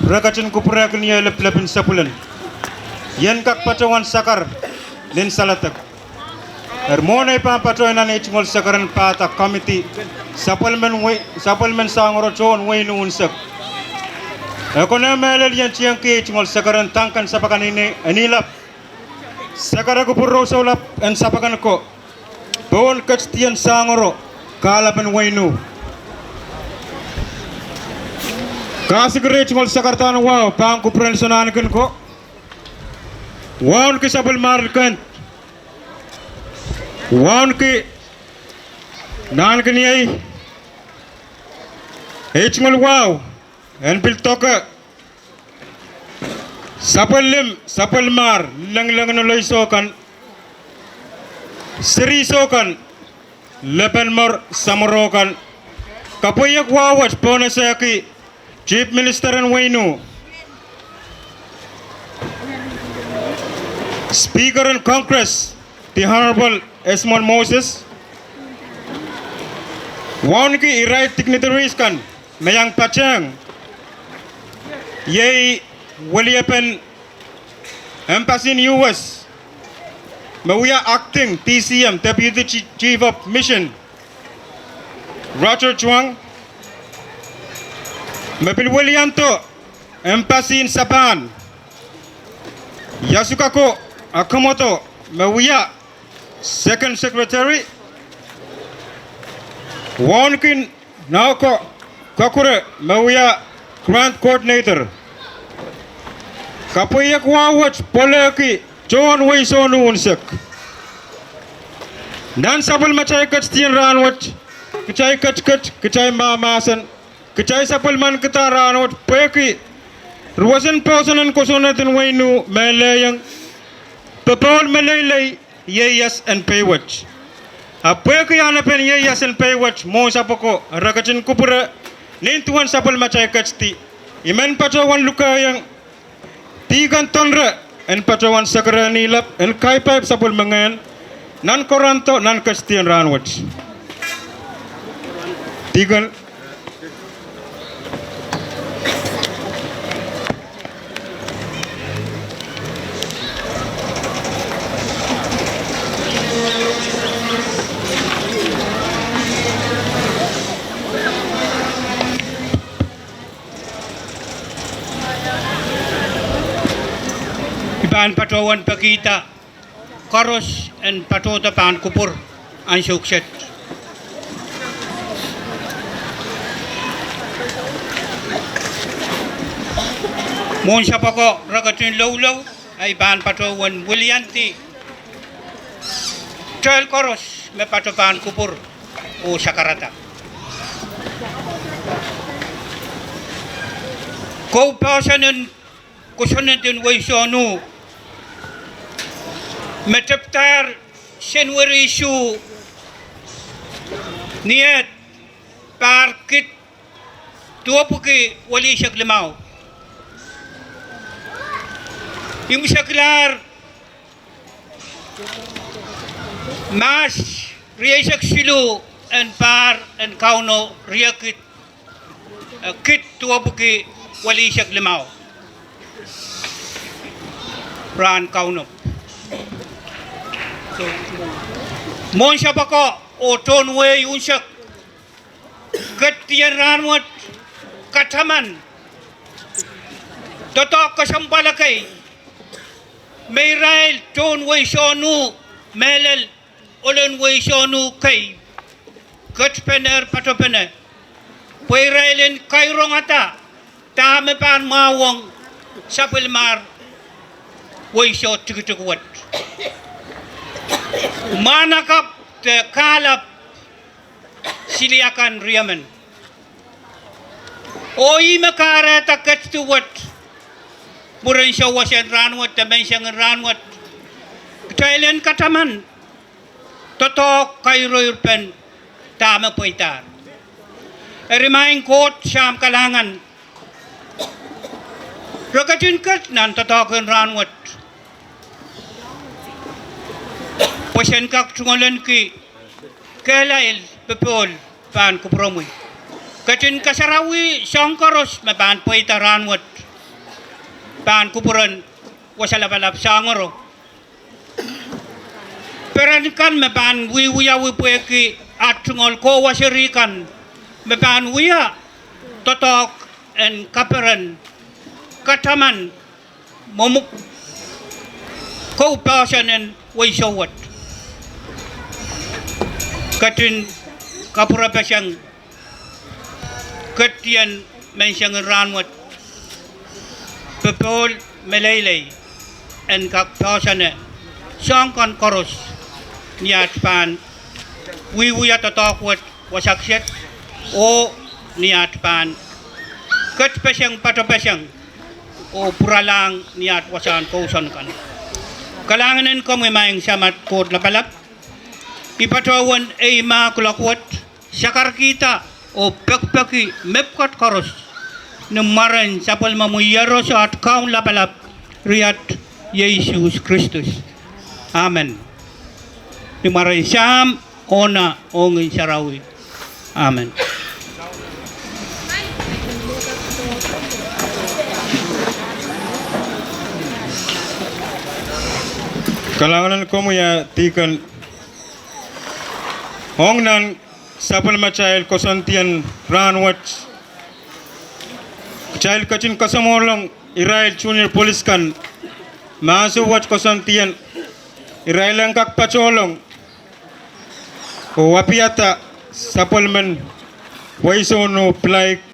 Rakacin kupura kunia lepin sapulan. Yen kak patawan sakar len salatak. Mona pa patoy na ichngol sakaran pata committee supplement sangoro chon Wein U unsak. Ako na melal yan chiyang ki ichngol sakaran tangkan sapakan ini anilap. Sakara ko puro sa ulap en sapakan ko. Bawon kachtiyan sangoro kalapan Wein U. Kasi kere ichngol sakartan wow pang kupren sonan ko. Wow ki sabal markan. Wan ke nan ke niai hechngol wow en bil toka sapal mar lang no loy sokan seri sokan lepen mor samorokan kapoyak wawat pona saki Chief Minister en Wein U Speaker in Congress the Honorable Esmond Moses wan ki irai dignitaries kan mayang pachang yei waliapen embassy in US mawia acting TCM Deputy Chief of Mission Roger Chuang mapil walianto embassy in Japan Yasukako Akamoto mawia Second Secretary Wonkin Naoko Kakure Mawia Grant Coordinator Kapoyak Wawach Polaki John Waisonu Unsak Nan Sapal Machay Katstian Ranwat Kichay Kachkat Kichay Mamasan Kichay Sapal Man Kataranwat Peki Ruasan Posen and Kosoned in Wein U Malayang Papal Malay yes and pay watch. A Pekayana pen yes and pay watch, Mosapoko, Rakachin Kupura, Nintuan Sapal Machay Kachti, Iman Pachawan Lukayang, Tigan Tondra, and Pachawan Sakara Nilap, and Kai Pipe Sapal Mangan, Nan Coranto, Nan Castian Ranwatch. Tigan. Pan patawan pakita karos and patota pan kupur ang sukset. Mon siya pa ko ragatin lawlaw ay pan patawan Willianti. Trail karos may patopan kupur o sakarata. Kawaih Poahsen Kosoned in Wein U Metaptar Senwari Isu Niat Parkit Tuapuki Wali Shaklimau Yung Shaklar Mas Riyasak Silu and Par and Kauno Riyakit Kit Tuapuki Wali Shaklimau Rahn Kauno Mon siya pa ko o tonwe unsak Gatiyan ranwat kataman Totok kasampalakay May rail tonwe sonu Melel ulenwe sonu kay Gatpener patopener Pway railin kayrong ata Tame pan mawang Sapilmar Wein U tukutukwat Manakap te kalap siliakan riaman. Oi makara takat tuwat. Buran siya wasan ranwat tamen siyang ranwat. Thailand kataman. Totok kayroyurpen tama po itar. Remind court siyam kalangan. Rakatin kat nan totokin ranwat. Pasen kak tungolan ki kelail pepol pan kupromoy. Katin kasarawi sangkaros mapan po itaranwat pan kupuran wasala balap sangoro peran kan me pan wiya wipeki atungol ko wasirikan me pan wiya totok en kaperan kataman momuk ko Poahsen en waisawat katin kapura pasang katian mensyang ranwat pepol melele en kak Poahsen sangkan koros niat pan wiya totok wasakshet o niat pan kat pasang pato pasang o puralang niat wasan Kosoned kan kalanganin ko may maing samat kod lapalap ipatawan ay makulakwat sakar kita o pekpeki mepkat koros nemaran sapal mamuyaro sa at kaun lapalap riat Yesus Kristus amen nemaran sam ona ongin sarawi amen. Kalanganan ko mo ya tikan hong nan sapal machail Kosoned Rahn watch child kachin kasamolong Israel junior police kan masu watch Kosoned Israel ang kak pacholong o wapiata sapal man waisono plaik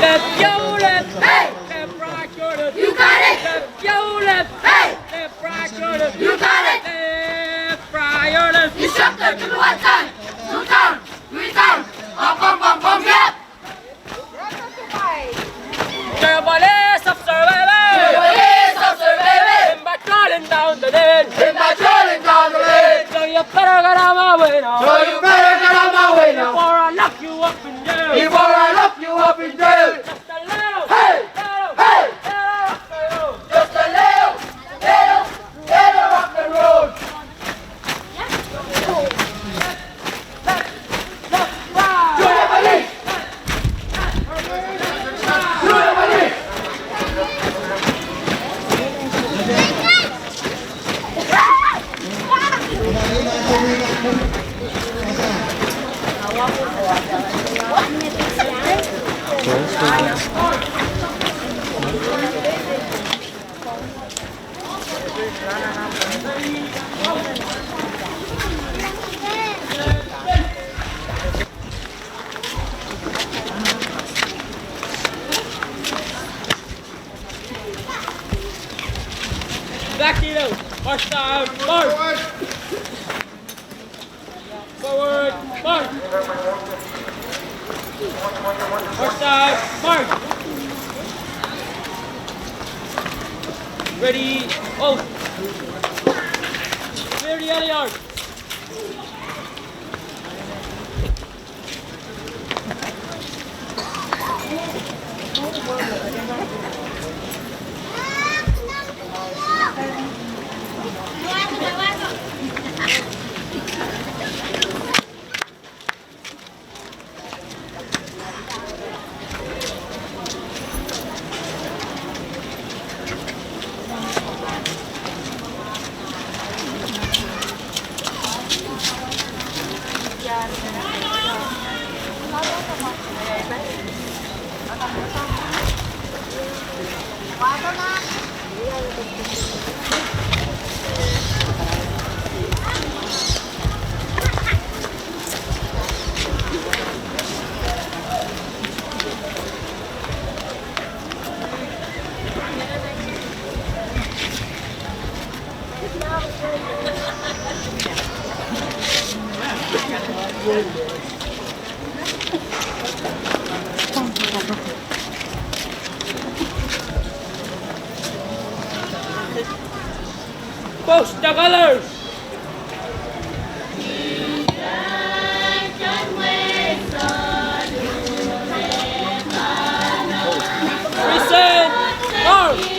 Left your left, left right your left. You got it. Left your left, left right your left. You got it. Left right your left. You shot the two one time, 2 down, 3 down, bum, yeah. Journalists of surveillance. Journalists of surveillance. In my trolling down the lane. In my trolling down the lane. So you better get out my way now. So you better get out my way now. Before I lock you up in jail. Before I lock you up in jail. Just a little. Hey. Just a little rock and roll. Back to you. March down. March. Forward. March. March down. March. Ready. Oh. Clear the other yard. Post the colors. Present arms.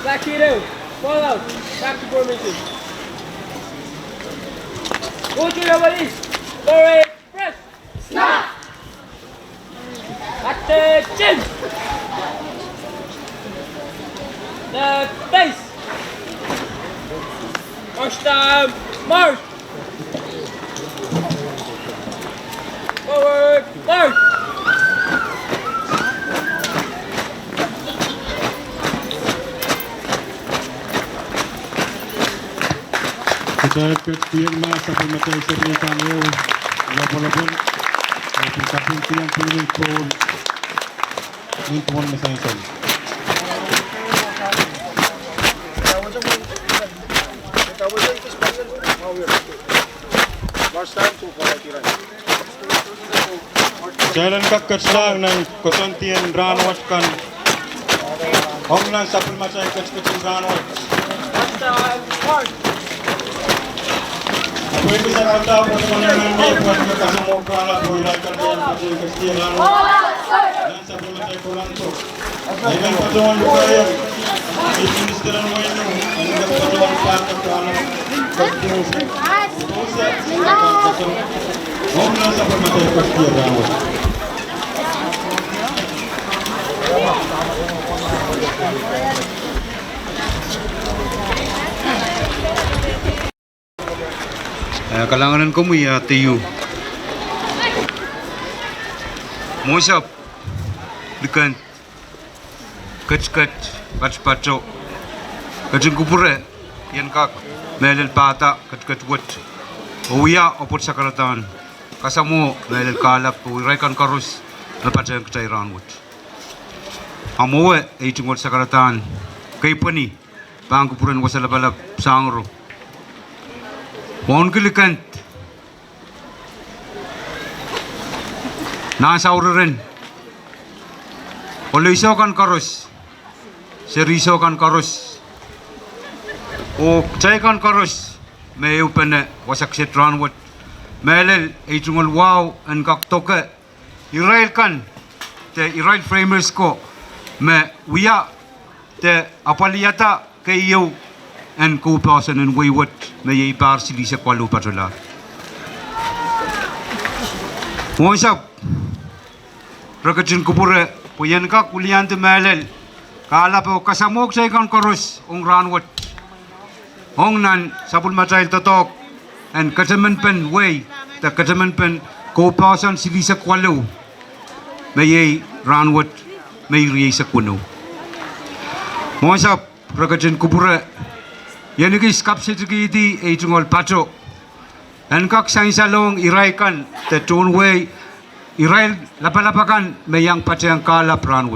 Black Keto, fall out, back to formation. Go to the police, forward, press, snap, attention, the base, first time, march. Mark! Kita ketian masa pematay sa Rikan U. Labon-labon. Kapin tiang pilih pun. Nintuan masansal. Jalan kakat lang ng Kosoned Rahn kan. Hong lang sa pulmasay katskutin Rahn. Pwede sa kanta po sa mananang niya buat magkasamok ala buhay kardiyan po sa Kastiyan Rahn. Dan sa pulmasay ko lang to. Ayun patuan lukayan. Minister ng Wein U. Ang patuan patak ko alam. Hong lang sa pulmasay Kastiyan Rahn. Kalanganan ko mo tiyo. Mosap, dekan, kach, pacho, kacing kupure, yan kak, melel pata, kach wet, uya opot sakaratan, kasamo melel kalap, uiraikan karus, napacang kacairan wet. Amowe, eiting wet sakaratan, kay pani, pangkupuran wasalabalap sangro. Mohon kelikant nasa ururen oleh isokan karus serisokan karus o caikan karus me upene wasak setran wat melel itungol wow en kak toke Israel kan te Israel framers ko me wiya te apaliata kayo en Kawaih Poahsen en Wein U me ye par silisa kwalu patola. Mosap rakachin kupure puyen ka kulian te melel kala po kasamok sa ikan korus ong Rahn hong nan sapul machail totok en kataman pen way ta kataman pen Kawaih Poahsen silisa kwalu me ye Rahn me ye sa kuno. Mosap rakachin kupure yan ikis kapsitiki ay tungol pacho. Yan kak sansalong iraikan te tunway irail lapalapakan mayang pachang kalap Rahn.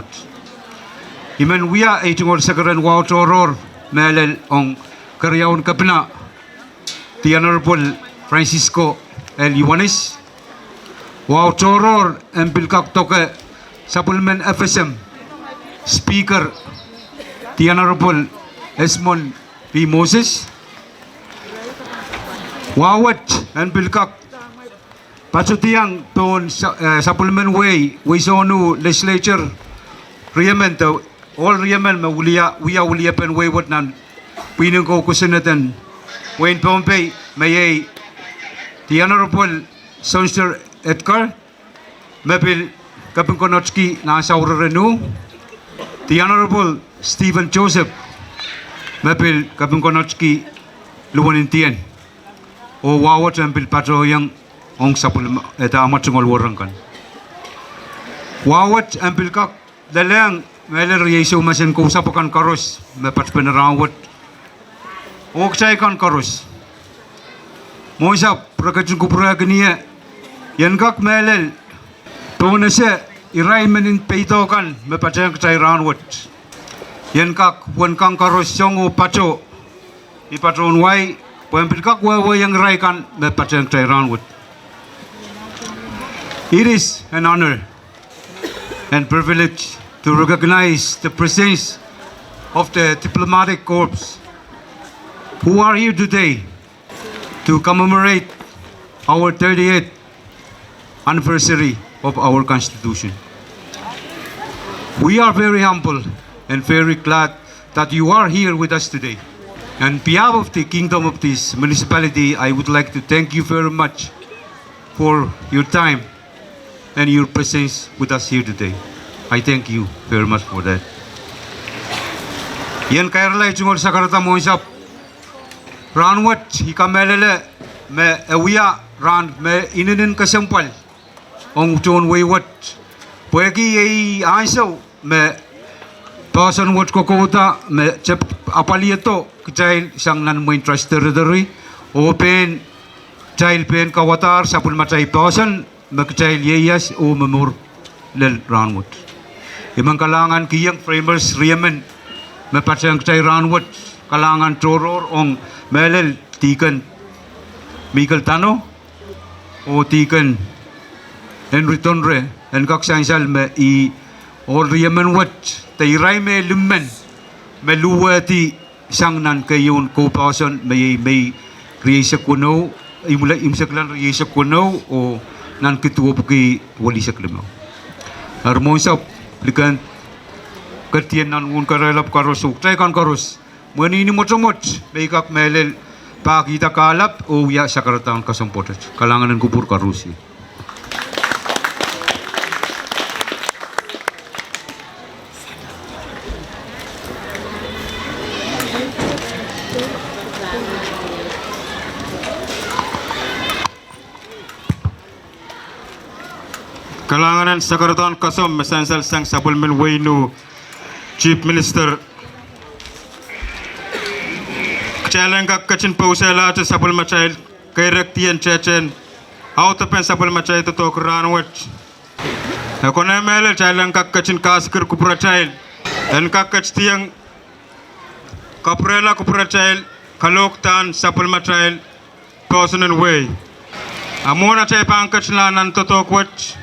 Iman wiya ay tungol sakaran wow toror melel ong karyaon kapna the Honorable Francisco L. Yuanes. Wow toror ang bilkak toke Supplement FSM Speaker the Honorable Esmond P. Moses. Wawat and bilkak Pachutiang ton supplement way Wisonu legislature Riemen to all Riemen maulia ulia pen way what nan pinang ko Kosoned Wayne Pompey may the Honorable Senator Edgar Mepil Kapinkonotski na Saurenu the Honorable Stephen Joseph Mepil Kapinkonotski Luwanintian o wawat empil patro yang ong sapul eta amat sungol warang kan wawat empil kak dalang meler yesu masen ko sapakan karos mepat penerawat ok say kan karos mo sa prakacun ko pragania yan kak melel tonese iray menin peito kan mepatang say ranwat yan kak wan kang karos song o pacho ipatron way Pempil kak wawa yang raikan mepatang say ranwat. It is an honor and privilege to recognize the presence of the diplomatic corps who are here today to commemorate our 38th anniversary of our Constitution. We are very humble and very glad that you are here with us today. On behalf of the Kingdom of this municipality, I would like to thank you very much for your time and your presence with us here today. I thank you very much for that. Yan kairala itungol sa karata mo isap ranwat ikamelele me ewiya ran me ininin kasampal ong tuon way wat poeki ei aiso me person wat kokota me chep apalieto kchail sang nan mo interest territory open child pen kawatar sapul macai person me kchail yeyas o memur lel ranwat imang kalangan kiyang framers riemen me pachang kchail ranwat kalangan toror ong melel tikan Michael Tano o tikan Henry Tonre en kak sansal me I or riemen wat tairai me lummen me luwati sangnan kayon ko person may riesa kuno imula imsaklan riesa kuno o nan ketua buki wali saklemo harmonisap likan kertian nan un karelap karosuk trai kan karos meni ini motomot beikak melel pa kita kalap o ya sakaratan kasompotet kalangan kubur karusi Kalanganan Sakaratan Kasom Sansal Sang Supplement Wein U Chief Minister Kchalengak Kachin Pausela to Sapul Machail Kairaktian Chechen Audepe Sapul Machail to talk Ranwat Economel Chalengak Kachin Kaskir Kupura Child and Kakachtiang Caprella Kupura Child Kaloktan Sapul Machail Kosoned Way Amona Chaipan Kachlan to talk what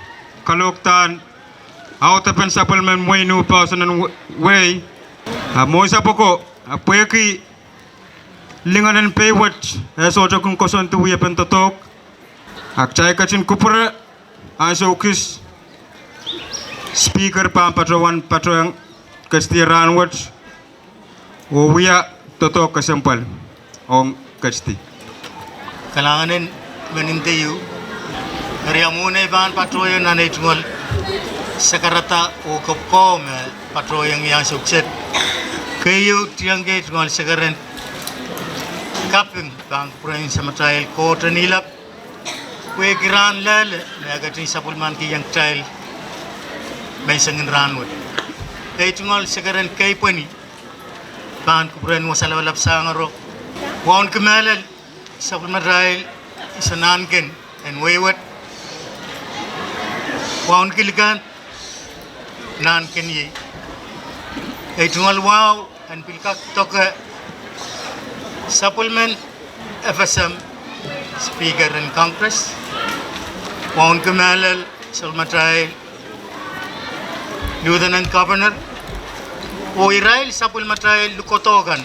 Kaloktan Audepe Supplement Wein U Kosoned Way Moisa Poko Pueki Linganan pay what Esoja Kung Kosoned Way Pentotok Akchai Kachin Kupura Asokis Speaker Pampatrawan Patrang Kastiran Watch Uya Totok Kasampal Ong Kasti Kalanganin menintayu Riamune ban patroyan na netngol sakarata o kopkom patroyan yang sukses kayu tiang gate ngol sakaran kaping bang province matrail kota nilap kue gran lel negatin sapulman ki yang trail mesangin ranwat etngol sakaran kay pani ban kupren wasalawalap sangaro waun kemalal sapulman rail isananken and wayward Waun kilikan nan kenye etungal wow and pilkak toke supplement FSM speaker in Congress waun kemalal salmatrai Lieutenant Governor o Israel supplementary lukotogan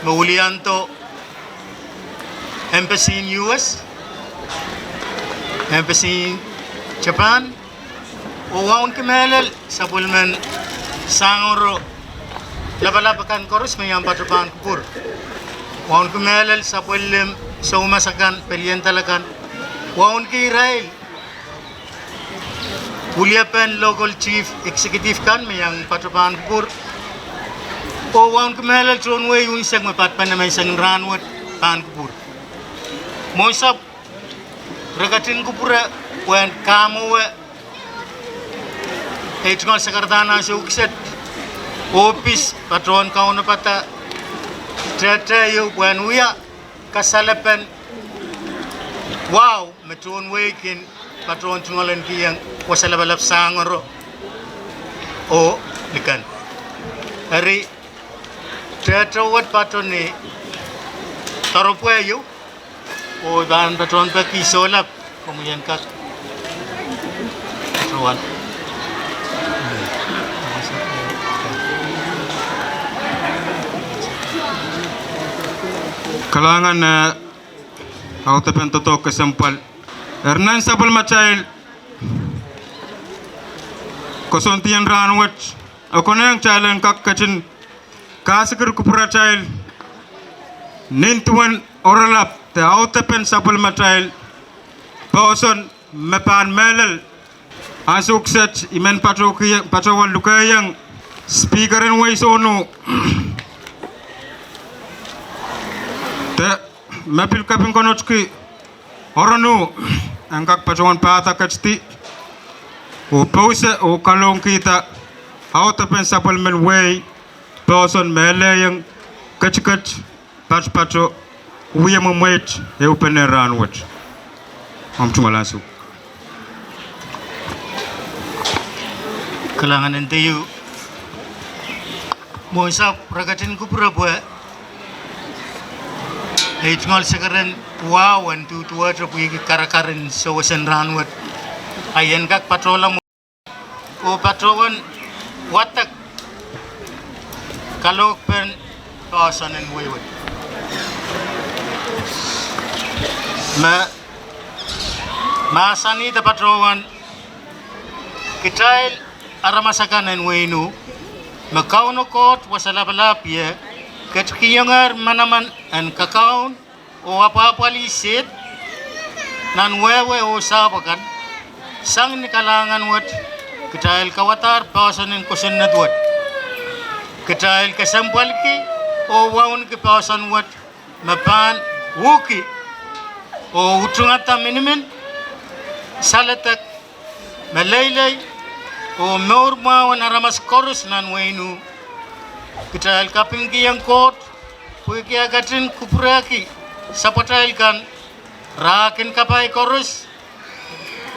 maulianto embassy in US embassy in Japan o waun kemelel sapulmen sangoro labalabakan korus mayang patrapan kupur waun kemelel sapulem saumasakan pelientalakan waun ki Israel Uliapan local chief executive kan mayang patrapan kupur o waun kemelel tronway yung isang mapatpan na may isang ranwat pan kupur moisap ragatin kupura wen kamu etngal sakardana sukset office patron kauna pata tete yu wen uya kasalapen wow metron wekin patron tungalan kiyang wasalabalap sangoro o likan hari tete wat patron ni taropwe yu o dan patron pa kisolap kemudian kat patron Kalangan Audepe totok kesempal Hernan Sapul Machail Kosontian Ranwat Akonang Chalen Kak Kachin Kasikir Kupura Chail Nintuan Oralap The Audepe Sapul Machail Pauson Mepan Melel Asukset Imen Patrawan Lukayang Speaker in Waisono Te mapil kapin konotski oranu angkak pacawan pata kacti O pause o kalong kita Audepe supplement way person mele yang kach pacho uya mamwet e upene Rahn watch. Amtumalasu. Kalangan tayo mo sa ragatin ko pura buat ay tunggal sekarang wow antu tua terpuji karakaran sawasan Rahn wat ayan kak patrola mo o patrolan watak kalau pen kawasan and wayward masani ta patrolan kitail aramasakan and waynu Makauno kot wasalabalap ye ketkiyangar manaman an kakaun o apa-apa lisit nan wewe o sabakan sang ni kalangan wat ketail kawatar pawasan Kosoned wat ketail kasampalki o waun ke pawasan wat mapan wuki o utungata minimin salatak malaylay o norma wan aramas korus nan wainu kitail kaping kiyang kot puiki agatin kupuraki sapatail kan rakin kapai korus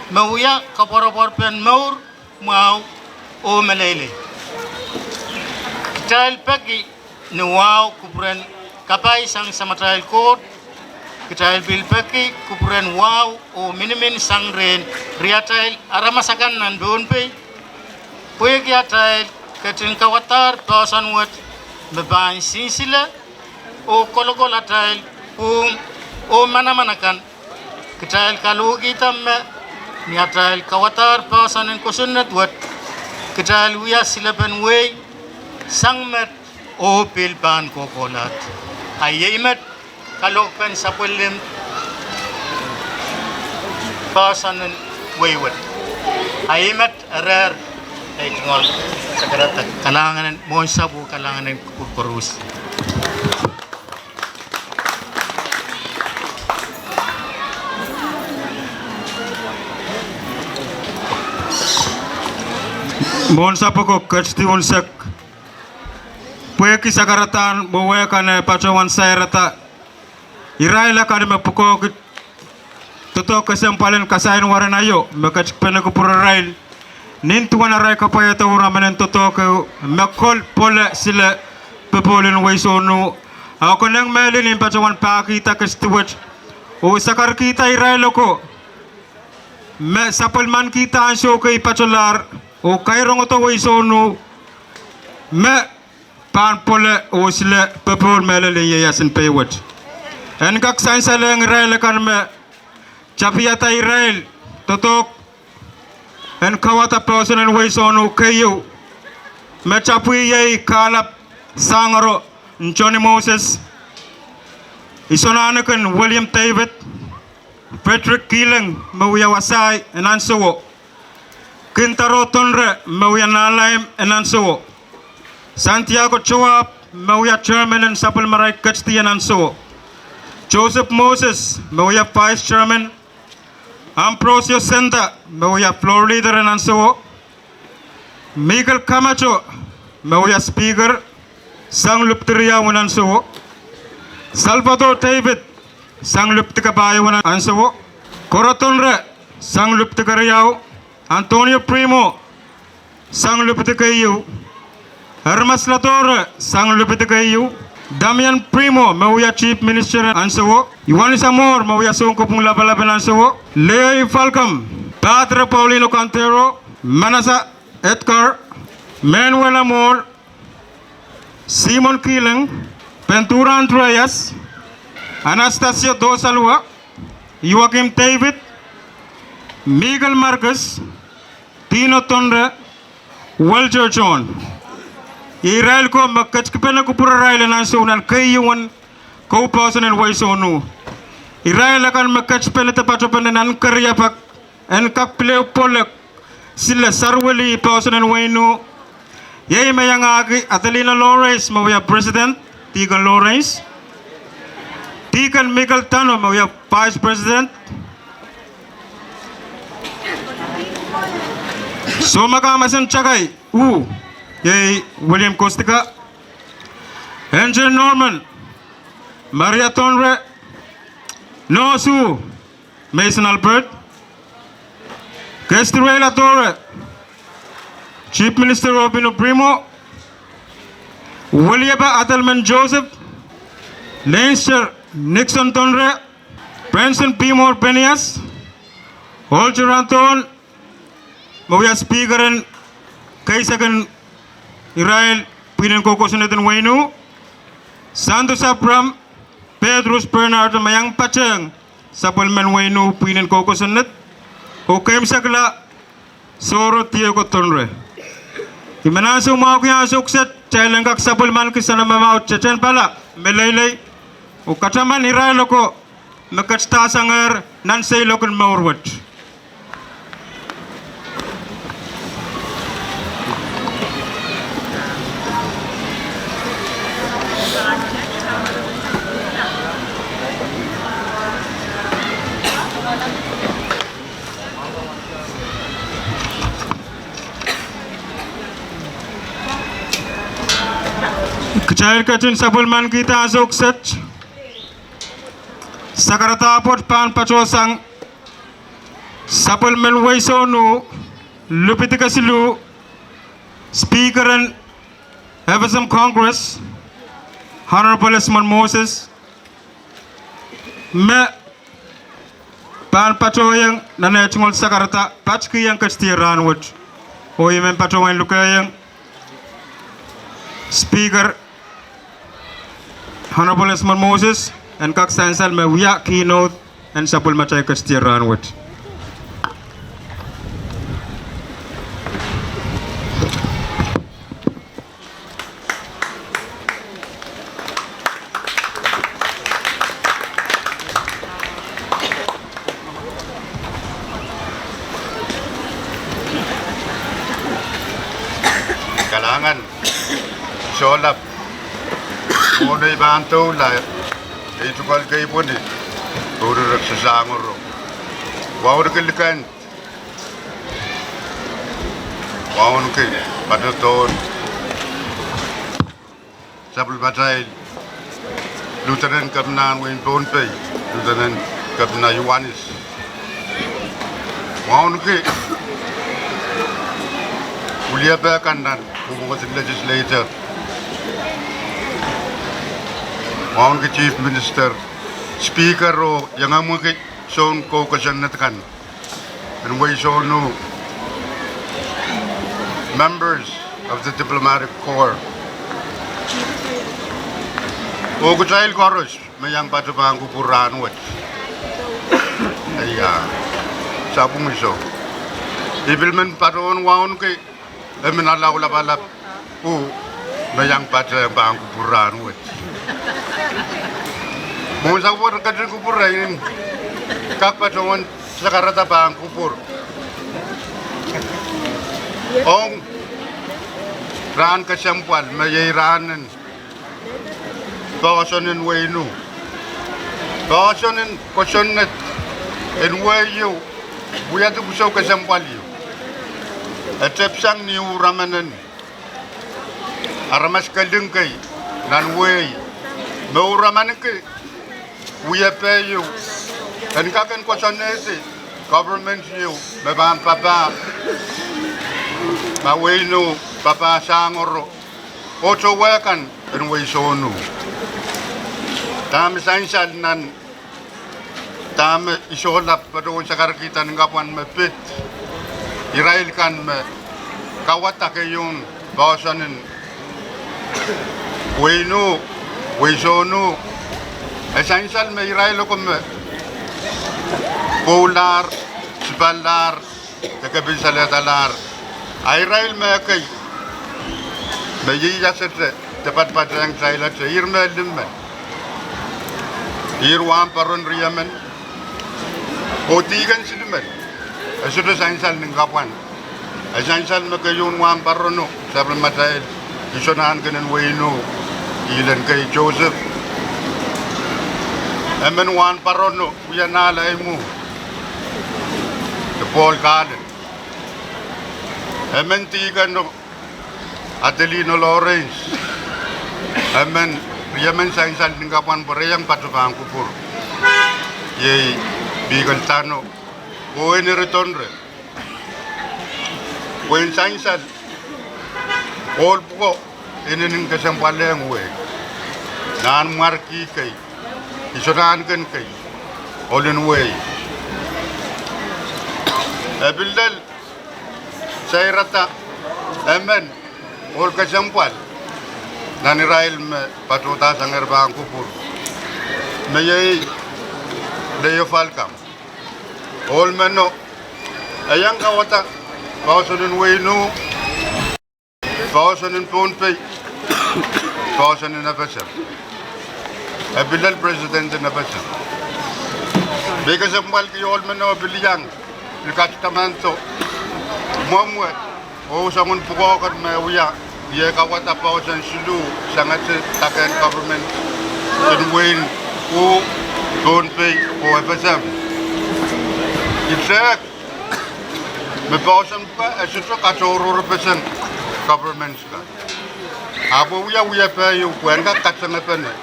mauya kaporapor pen maur mau o melele kitail pagi nuwau kupuran kapai sang samatail kot kitail bil pagi kupuran wow o minimin sang ren riatail aramasakan nan donpe Puya kia tail katin kawatar pawasan wat beban sinsila o kolokola tail o mana kan kitail kalau kita me niat tail kawatar pawasan Kosoned wat kitail uya silapan way sangmet o pilpan kokolat ayayimat kalau pen sapulim pawasan way wat ayayimat rer ay tungol sekarang kalangan mohon sabu kalangan kurus mohon sabu ko kestiun sak puya kisakaratan bawa kane pacawan saya rata iraila kane mapukok toto kesempalan kasain warna ayo makacik pena kupura rail Nintuan arai kapaya taura menen toto ke mekol pole sila pepolin waisonu ako nang melin in pacawan pakita kestuwat o sakar kita irai loko me sapalman kita anso kay pacolar o kairong to waisonu me pan pole o sila pepol melin yayasin paywat en kak sansaleng irai lekan me chapiyata irai totok en kawata pawasan waisonu kayo mechapui yay kalap sangaro Johnny Moses isonanakan William David Patrick Kilang mawya wasay enanso Kintaro Tonre mawya nalaim enanso Santiago Choap mawya chairman and sapal maray kachti enanso Joseph Moses mawya vice chairman Ambrosio Senda, mawya floor leader and anso. Miguel Camacho, mawya speaker, sang lupteria wananso. Salvador David, sang luptikabayo wanan anso. Coratonre, sang luptikariao. Antonio Primo, sang luptikayo. Hermas Latore, sang luptikayo. Damian Primo, mawya chief minister anso. Iwan Samor, mawya sungko pung labalaban anso. Leo Falcom, Padre Paulino Cantero, Manasa Edgar, Manuel Amor, Simon Kilang, Ventura Andreas, Anastasia Dosalua, Joaquim David, Miguel Marcus, Tino Tonre, Walter John. Israel ko magkatskipena ko pura Israel na sunan kayuan ko pawasan waisonu. Israel akan magkatskipena tapatopan nan karya pak en kakpleo polek sila sarwali pawasan wainu. Yay mayang agi Adelina Lawrence mawaya president Tigan Lawrence. Tigan Miguel Tano mawaya vice president. Soma Kamasan Chagai U Yay William Kostika Angel Norman Maria Tonre Nosu Mason Albert Kestuela Torre Chief Minister Robino Primo Williaba Adelman Joseph Leinster Nixon Tonre Branson P. Moore Penias Holger Anton Mawia Speaker and Kaisagan Israel Pinin Kosoned and Wein U Santos Abram Pedro Bernard Mayang Pachang Sapalman Wein U Pinin Kosoned Hokem Sakla Soro Tiago Tonre Imanaso Maukia Sukset Chailangak Sapalman Kisana Mamau Chechen Pala Melele Ukataman Israel Loko Makasta Sanger Nansay Lokan Maurwat Kecair kacin Sapulman kita azok set Sakarata pot pan pacosang Sapulman Waisonu Lupitika Silu Speaker and Everson Congress Honorable Esmond Moses Me pan pacoyang nanechungol Sakarata Pachki yang kacir Rahn wot Oye men pacoyang lukayang Speaker Honorable Esmond Moses and kak sansal me wiya keynote and sapul macay kastir Rahn wot. Kalangan solap Muna ibanto la itu kal kay pun ni urut sesangor wawur kelikan wawun ke pada tahun sabul batai Lieutenant Governor Wein Ponpe Lieutenant Governor Yohanes wawun ke ulia bakanan hubungan legislator Maun ke Chief Minister, Speaker ro yang amu ke son Kosoned kan, and we so no members of the diplomatic corps. O kucail koros, mayang patu bangku Rahn wot. Ayah, sabung iso. Ibilmen paton waun ke, emenala ula balap, mayang patu bangku Rahn wot. Mau sabur kadang kupur lain, kapan cuman sekarang tabang kupur. Ong Rahn kesampal, mayai Rahn, Kosoned Wein U, Kosoned en Wein U, buaya tu busau kesampal you. Atep sang ni uramanan, aramas kalengkai, nan Wein, mau uramanan ke. We pay you. And kakan Kosoned government you, baban papa, Wein U, papa sangoro, ocho wakan and we so no. Tam sansal nan, tam isolap pada sakar kita ngapan mepit, Israel kan me kawata kayun Kosoned Wein U, we so no. Sansal me Israel ko me polar, sibalar, kakabisalatalar. Israel me kay me yiya sete tepat padang Israel se irme limme. Irwan paron riamen. Otigan sidimen. Asudo sansal ningapan. Sansal me kayun wan parono sabel matail isonan kenen Wein U ilan kay Joseph Emen wan parono uyanala emu the Paul Garden Amen tigano Adelino Lawrence. Amen Riamen sansal ningapan bereyang patupang kupur. Ye bigal tano. O ini retonre. Wen sansal. All buko ini ning kesampaleng we. Nan marki kai. Isoran kan kai. All in way. Abildal saya rata. Amen. All kesampal. Dan Israel me patota sangar bang kupur. Me ye de falcam. All meno ayang kawata Kosoned Wein U, Kosoned Pohnpei, Kosoned Nafasam. Abilal President Nafasam. Because of Malki all meno biliang, the Catamanto, Momwe, oh someone forgot me uya. Ye kawata pausan sulu sangat takan government in Wein U Pohnpei o FSM. It's me pausan pa asutro kacoro represent governments ka. Abo uya pa yu kwen ka katsanga pene.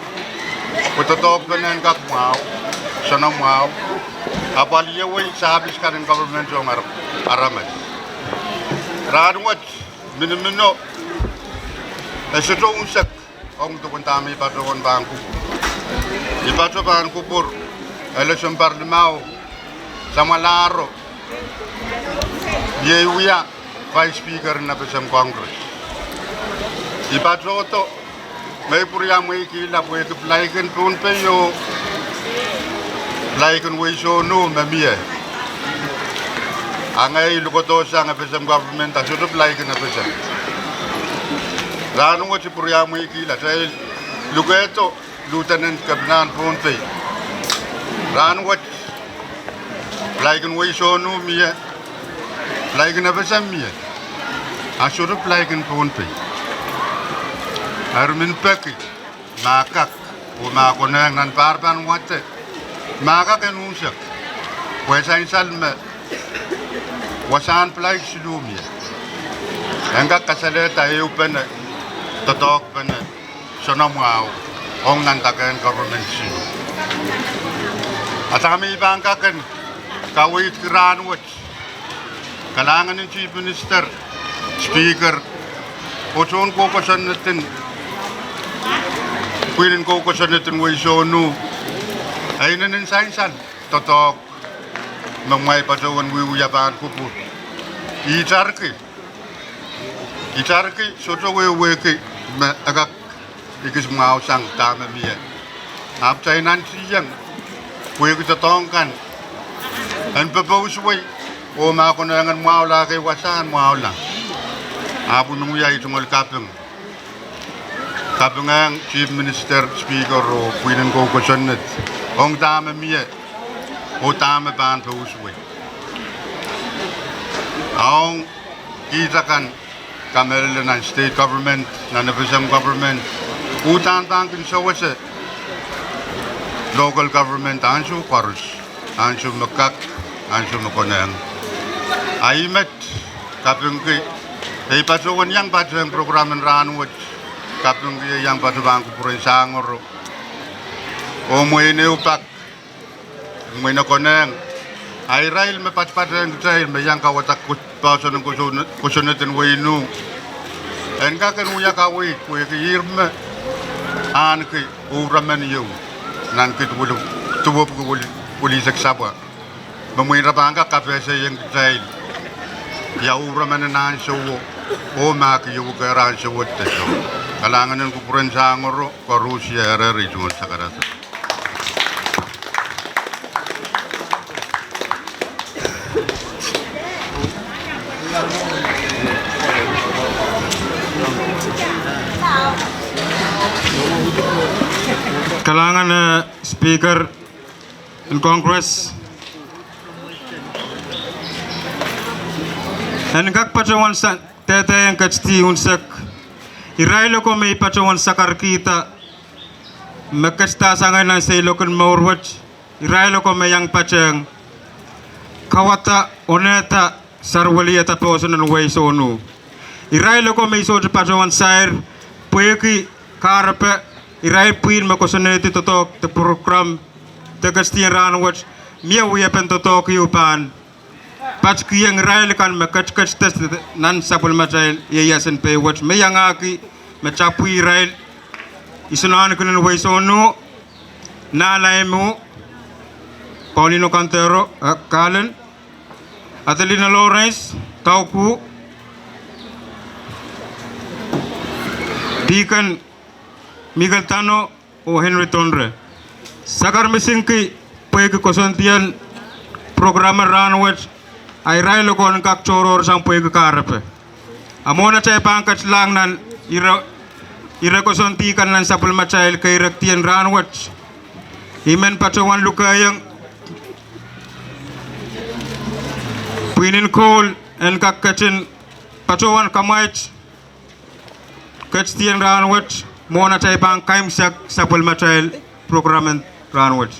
Utotok pene ka mau sana mau. Abali ye wei sabis kan government jong aramas. Radwat minimino Esito unsak ong tukuntami patron bangku. Ipato bangku pur election parlemao sama laro. Ye uya vice speaker na pesam Congress. Ipato to may purya may kila po ito laiken Pohnpei yo laiken Wein U mamie. Angay lukoto sa nga pesam government asuto laiken na pesam. Rahn mo si purya mo ikila sa lugeto Lieutenant Kabnan Pohnpei. Rahn mo laiken Wein U mie laiken abasam mie. Asurup laiken Pohnpei. Armin peki makak o makonang nan parban wate makak en unsak. Wesan salme wasan plaik silumie. Engak kasaleta eupene totok pene sono mau ong nantakan government silu. Atami bangkakan Kawaih Rahn kalangan ng Chief Minister, Speaker, Kosoned Kosoned Queen Kosoned Wein U, ay nanin sansal totok mamay patawan wiuyaban kupur. Itarki soto weweki me agak ikis mau sang tama mie. Apcay nansiyang weki tatongkan. An papawis way o makonangan mau la kay wasan mau lang. Apo nung yay tungol kapeng. Kapengang Chief Minister, Speaker o Queen Kosoned. Ong tama mie o tama ban papawis way. Aong kita kan Kamel ng state government, ng FSM government, utang-tang kinsawas local government, anso korus, anso makak, anso makonang. Aimet, kapeng ay pasukan yang pasang program ng Rahn kapeng yang pasubang kupurin sangor, o muay neupak, muay nakonang. Ay Israel me patpatan Israel me yang kawatak pausan ng Kosoned Wein U. En kakan uya kawi kuya kirme an ki uramen yu nan ki tuwop ko wuli saksaba. Mamuy rabanga kapesa yang Israel. Ya uramen nan so o mak yu karan so wotte so. Kalangan ng kupuran sangoro ko Russia reri jumon sakarata. Kalangan Speaker in Congress. En kak pacawan sa tete yang kacti unsak. Irailo ko may pacawan sakar kita. Magkasta sa ngayon sa ilokan maurwat. Irailo ko may yang pacang. Kawata oneta sarwali ata poson and way so no. Irai loko may so patawan sair poeki karape irai puin me Kosoned to talk the program the Kastian Rahn watch mia we happen to talk you pan patch kiyang rail kan me catch test nan sapul machail yasen pay watch me yangaki me chapui rail isunan kunen way so no na laimu Paulino Cantero Kalen Adelina Lawrence Tauku Deacon Miguel Tano o Henry Tondre Sakar Mesinki Poeki Kosontian Programmer Ranwet ay railo kon kak choror sang Poeki Karape Amona chay pangkat lang nan ira Kosonti kan nan sapul machail kay rektian Ranwet Imen pacawan lukayang Puinin Cole and Kakachin Pacawan Kamait Kachtian Ranwet Mona Taipang Kaim Sak Sapul Machail Program Ranwet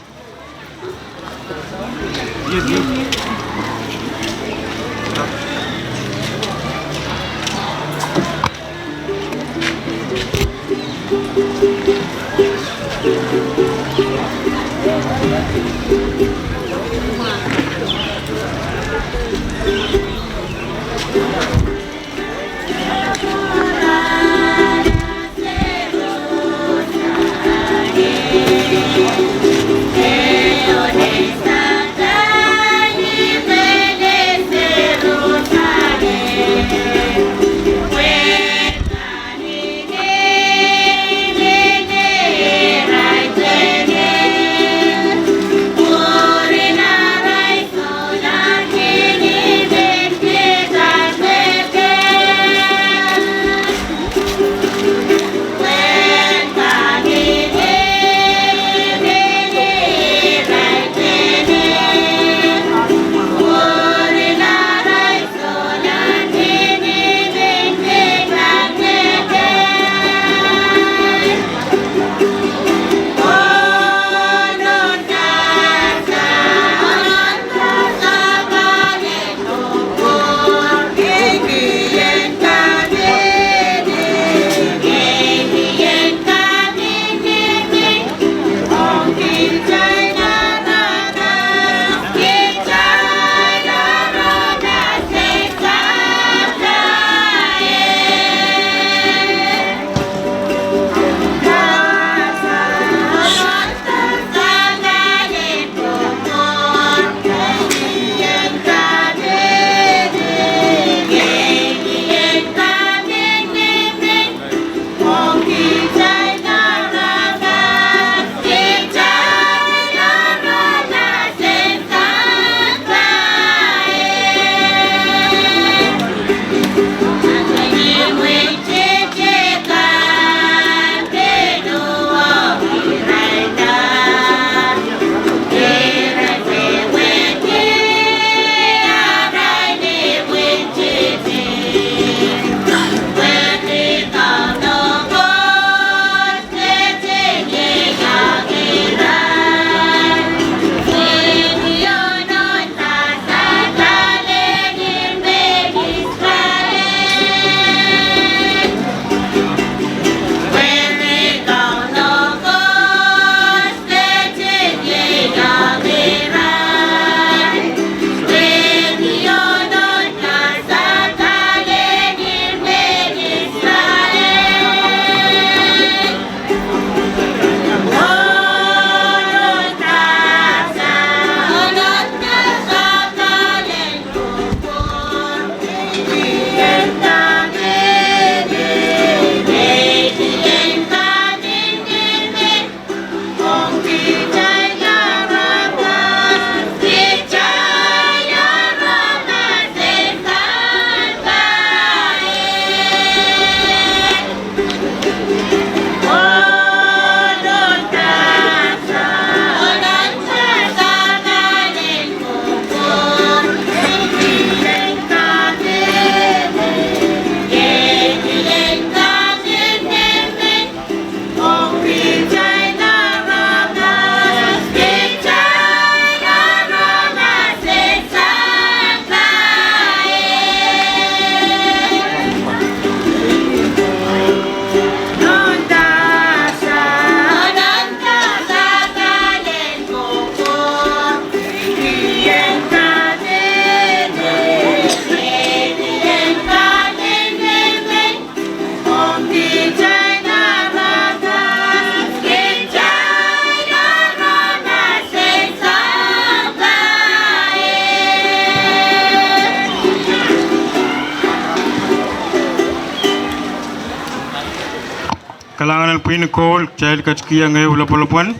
kalangan puin kol child kachki yang ulapolapuan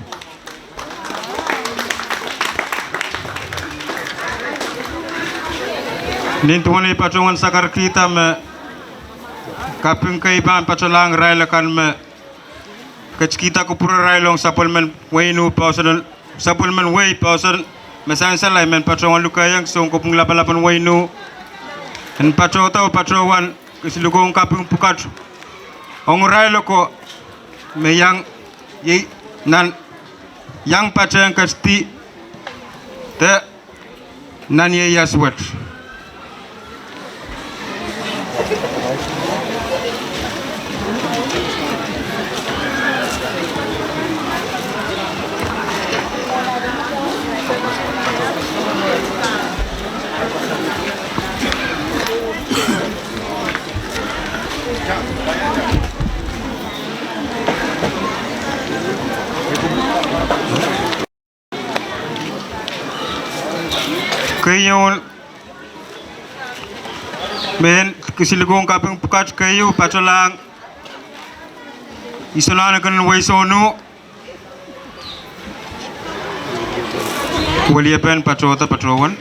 nin tuan pacongan sakar kita me kapung kai ban pacolang railakan me kachkita ko pura railong supplement Wein U Poahsen supplement way Poahsen me sansal men pacongan lukayang song ko pung lapalapan Wein U en pacota o pacowan kisilugong kapung pukat ong railo ko me yang nan yang pacang kasti te nan ye yaswat kayo men kisilugong kapung pukat kayo pacolang isolana kan waisono waliapan pacota patrowan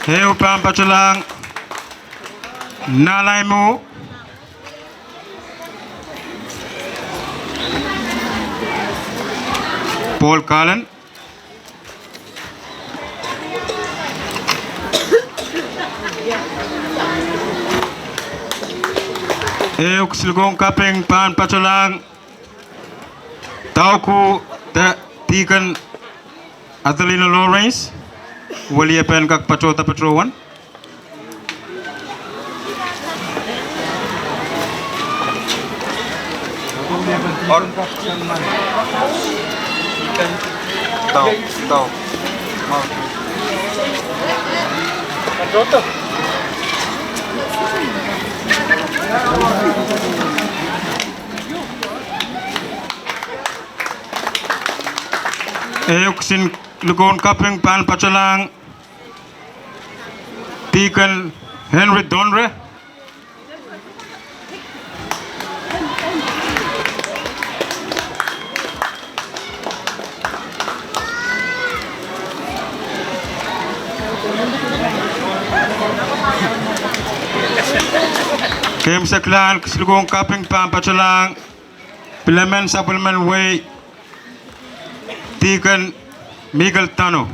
Heo pam pacolang nalaimu Paul Cullen silgong kapeng pan pacolang tauku tikan Adelina Lawrence waliapan kak pacota patrowan tau sin lugon kapeng pan pacolang tikan Henry Donre kem saklan lugon kapeng pan pacolang Pilamen supplement way tikan Miguel Tano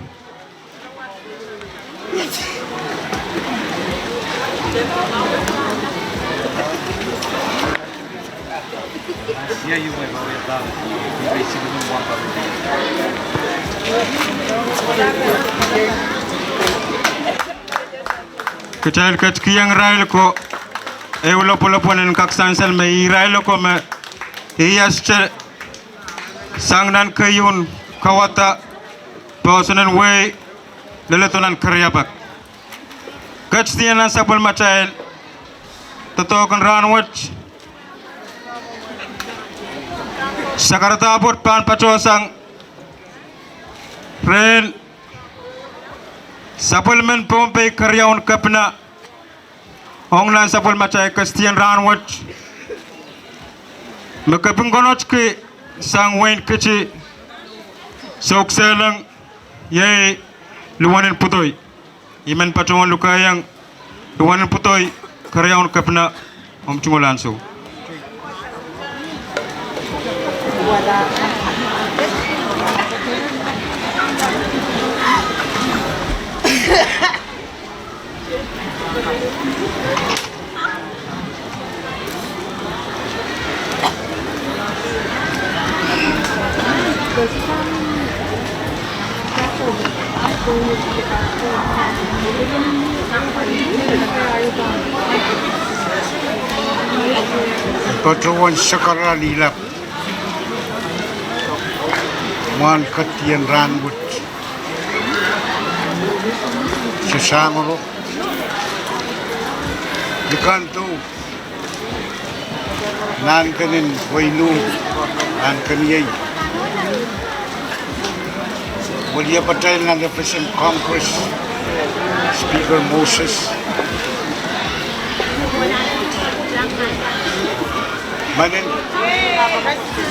kecil kecil yang rail ko eulopoloponen kak sansal me rail ko me iyas sangnan kayun kawata Poahsen way leletonan karyabak kactianan sapul macail totokan Rahn watch sakarata abot pan pacosang ren sapul men pompe karyaun kapna onglan sapul macail kactian Rahn watch makapunggonoch ke sang Wein keci sok selang ye luwanin putoy iman pacongan lukayang luwanin putoy karyaun kapna cumulanso Pacuan sekarang lilap man ketian rambut sesangro Likan tu nan kanin Wein U nan kaniyay. Walia patay nan represent Congress Speaker Moses. Manin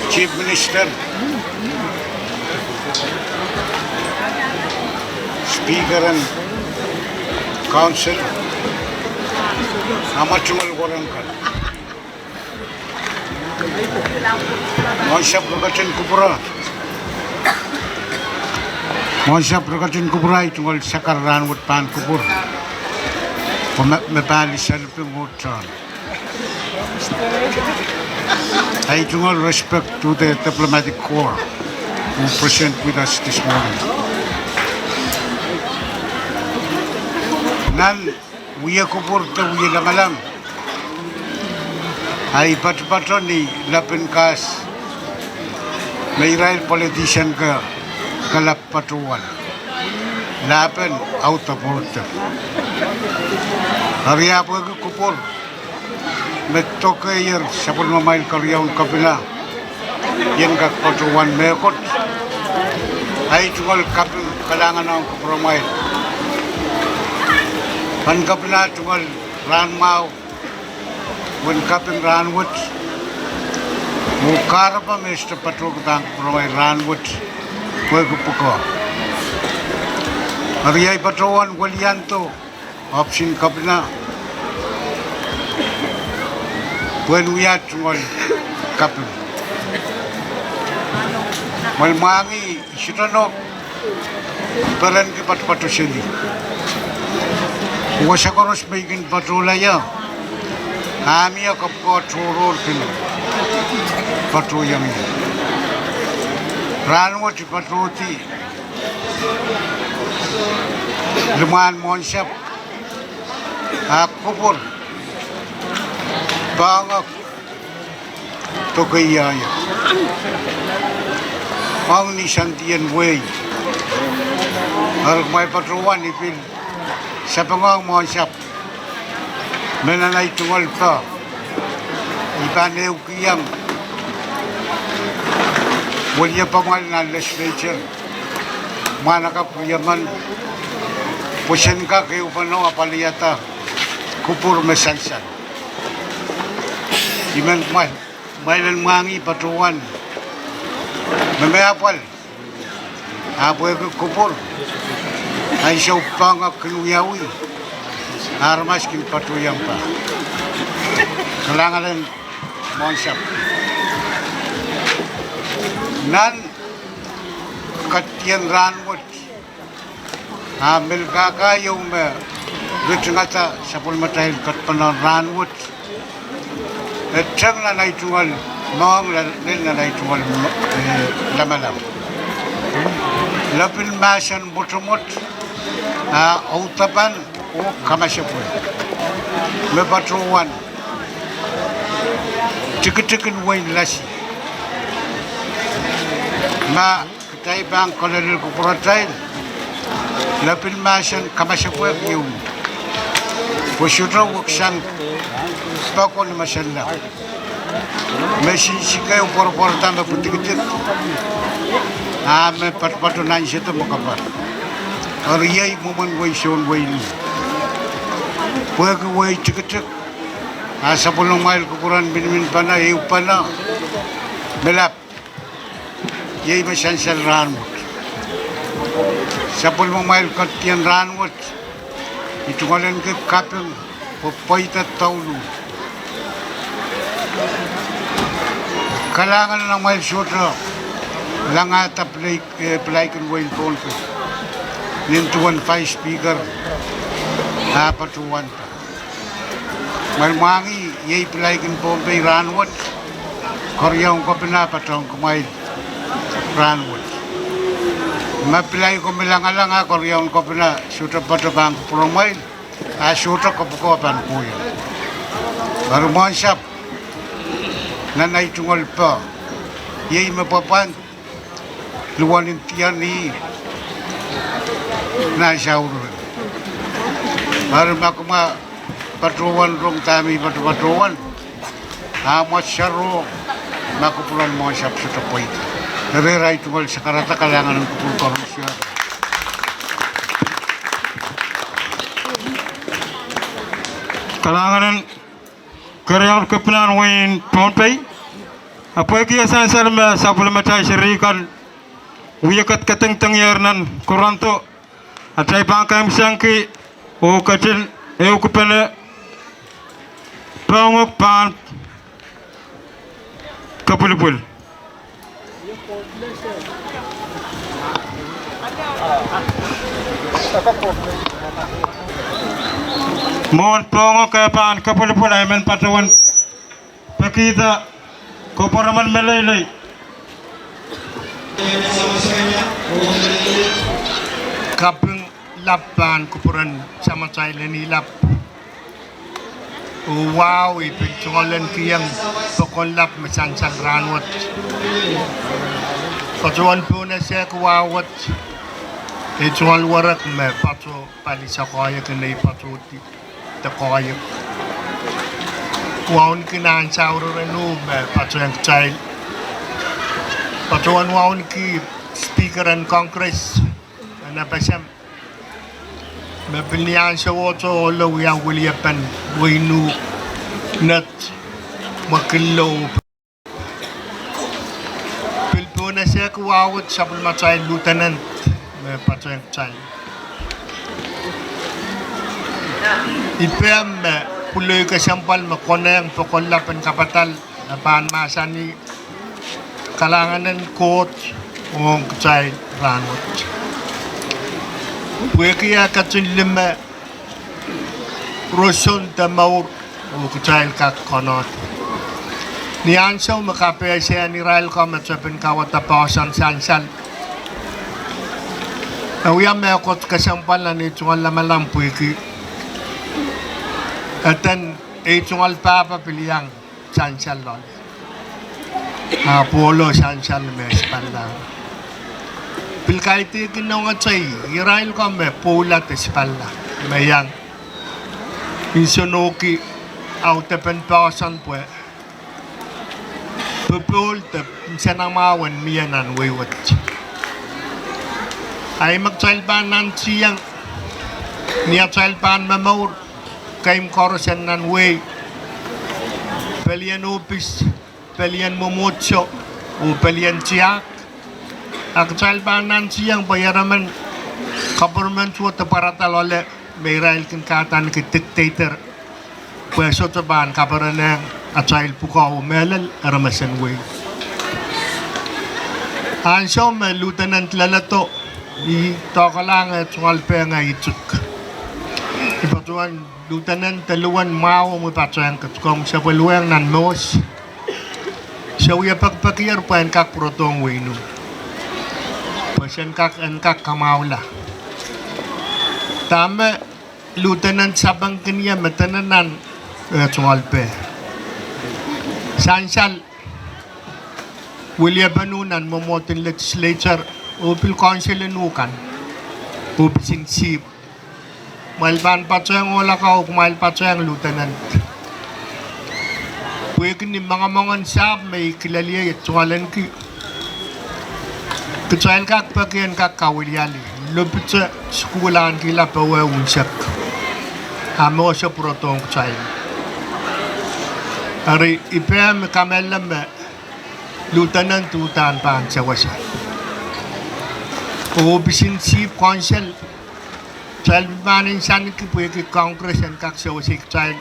Chief Minister Speaker and Council Amachumal Warangkal Monsha Prakatin Kubura Itungal Sakar Rahn with Pan Kubur Mepali Salping Motran. I do all respect to the diplomatic corps who present with us this morning. Nan wiya kubur te wiya lamalam ay pat-pato ni lapin kas may Israel politician ka kalap patuan lapin out of order. Hariya po kubur Metok ayer sapul mamail karyawan kapila yan kakpatuan mekot ay tungal kapil kalangan ng kapramail pan kapila tungal Rahn mau wen kaping Rahn wut mukara pa mesta patrol katang kapramail Rahn wut kwe kupuko ariyay patuan walianto option kapila when we are to couple. Malmangi Shitano Peran ki pat-pato sili. Wasakoros making patrolaya. Ami kapko churur kin patroyami. Ranwo ti patroti. Luman monsap. Akupur. Bangak to kaya ang ni Santian Way harap may patruan ipil sa pangang monsap menanay tungal pa ipanew kiyang wala pa mga na legislature manakap kuyaman pusin ka kayo pa no apaliyata kupur mesansan Iman mailan mangi patuan memeapal apo ke kupur ay siya upang keluyawi armas kin patuyang pa kalangan monsap nan katian ranwat ambil kakayong gutngata sapul matahil katpanan ranwat Chang na naitual, mong na naitual lamalam. Lapin masan botomot, autapan o kamasyapoy. May patruan. Tikitin Wein lasi. Ma katay bang kolonel kupuratay. Lapin masan kamasyapoy yung. Pusyutra waksang Pakon masalah. Mesin sikai upor-upor tambah putih-putih. Me pat-patu nanya itu mau kabar. Ariyai momen Wein U. Wei cek-cek. Sepuluh mile kukuran bin pana, eu pana. Belap. Yai sansal Rahn. 10 mile katian Rahn. Itu kalian ke kapeng. Papaita taulu. Kalangan ng may sutra lang ata play kan Wein U. Nintuan 5 speaker patuan pa. Malmangi yay play kan Pompey Rahn Koryong ko pinapatong kumain Rahn Maplay ko milang-alang koryong ko pina sutra patabang promail sutra ko pukopan po yun. Baru monsap nanay tungal pa yay mapapan luwanin tiyan ni nasaurun baru makuma patuan rong tami patuan. Amat syaro nakupulan mo siya sa tapoy. Nare-ray tumal sa karata kalangan ng kupul korupsyon. Kalangan Karyal kepenan Wein Pompei. Apa kia sansal me supplementai syarikan wiyakat kateng tengyarnan kuranto atai bangkam sangki o katil eu kupene pangok pan kapulpul. Mohon pangok ke pan kapulpul aimen patuan pakita Koparaman melelei. Kapeng lapan kupuran sama Thailand ni lap. Wow, ipintungolan kiyang pokolap masansang ranwat. Patuan po na siya kuwawat. Itungol warak me patu pali sa kaya kanay patuti ta kaya. Waun kinaan sa ururanu me patu yang child. Patuan waun ki speaker and Congress. Napasam. Mapilihan sa woto olo yang Williapan Wein U nat makilo. Pilpo na siya kuwawat sa pulmatay lieutenant me patu yang child. Ipem me puloy kasampal makoneng pokolapan kapatal napan masani kalanganan court o kacay ranot. Puekia katun lima roson tamaur o kacay kakonot. Niyan siya makapaya siya ni Rahn kamat sa pinkawatapasan sansal. Awiyam me akot kasampal na nitsungan lamalang pueki. Atan itsungal papa piliyang sansal lol. Polo sansal me espalda. Pilkaiti kinong atsay, irail ko me pulat espalda. Mayang. Insunoki Audepe pasan pue. Pupul te sanang mawan miyanan waywat. Ay magtsalban nan siyang niya tsalban mamaur. Kaim Kosoned nan way pelian upis pelian momotso o pelian tiak aktual banan siyang bayaraman government suatu parata lole Israel katan ke dictator pweso to ban kabarana atsail pukaw melal aramasan way ansyo me lieutenant lalato I tokalang at sungalpe nga ituk ipatuan Lieutenant taluan mau mo patang katkong sa paluang nan mos. Sa uya pagpakiyar pa en kak protong Wein U. Pasen kak en kak kamawla. Tama Lieutenant sabang kanya matananan tungalpe. Sansal William Banunan momotin legislature upil council nukan. Upisin sip. Malban patsoyang wala ka o kumail patsoyang lieutenant. Pwede ni mga sab may kilaliya at sungalan ki. Katsoyan kak pagyan kak kawilyali. Lupit sa skulaan kila pawe unsak. Amo sa protong katsoyan. Ari ipem kamelam lieutenant utan paan sa wasa. O bisin chief council child manin san ki pueki Congress and kak sik child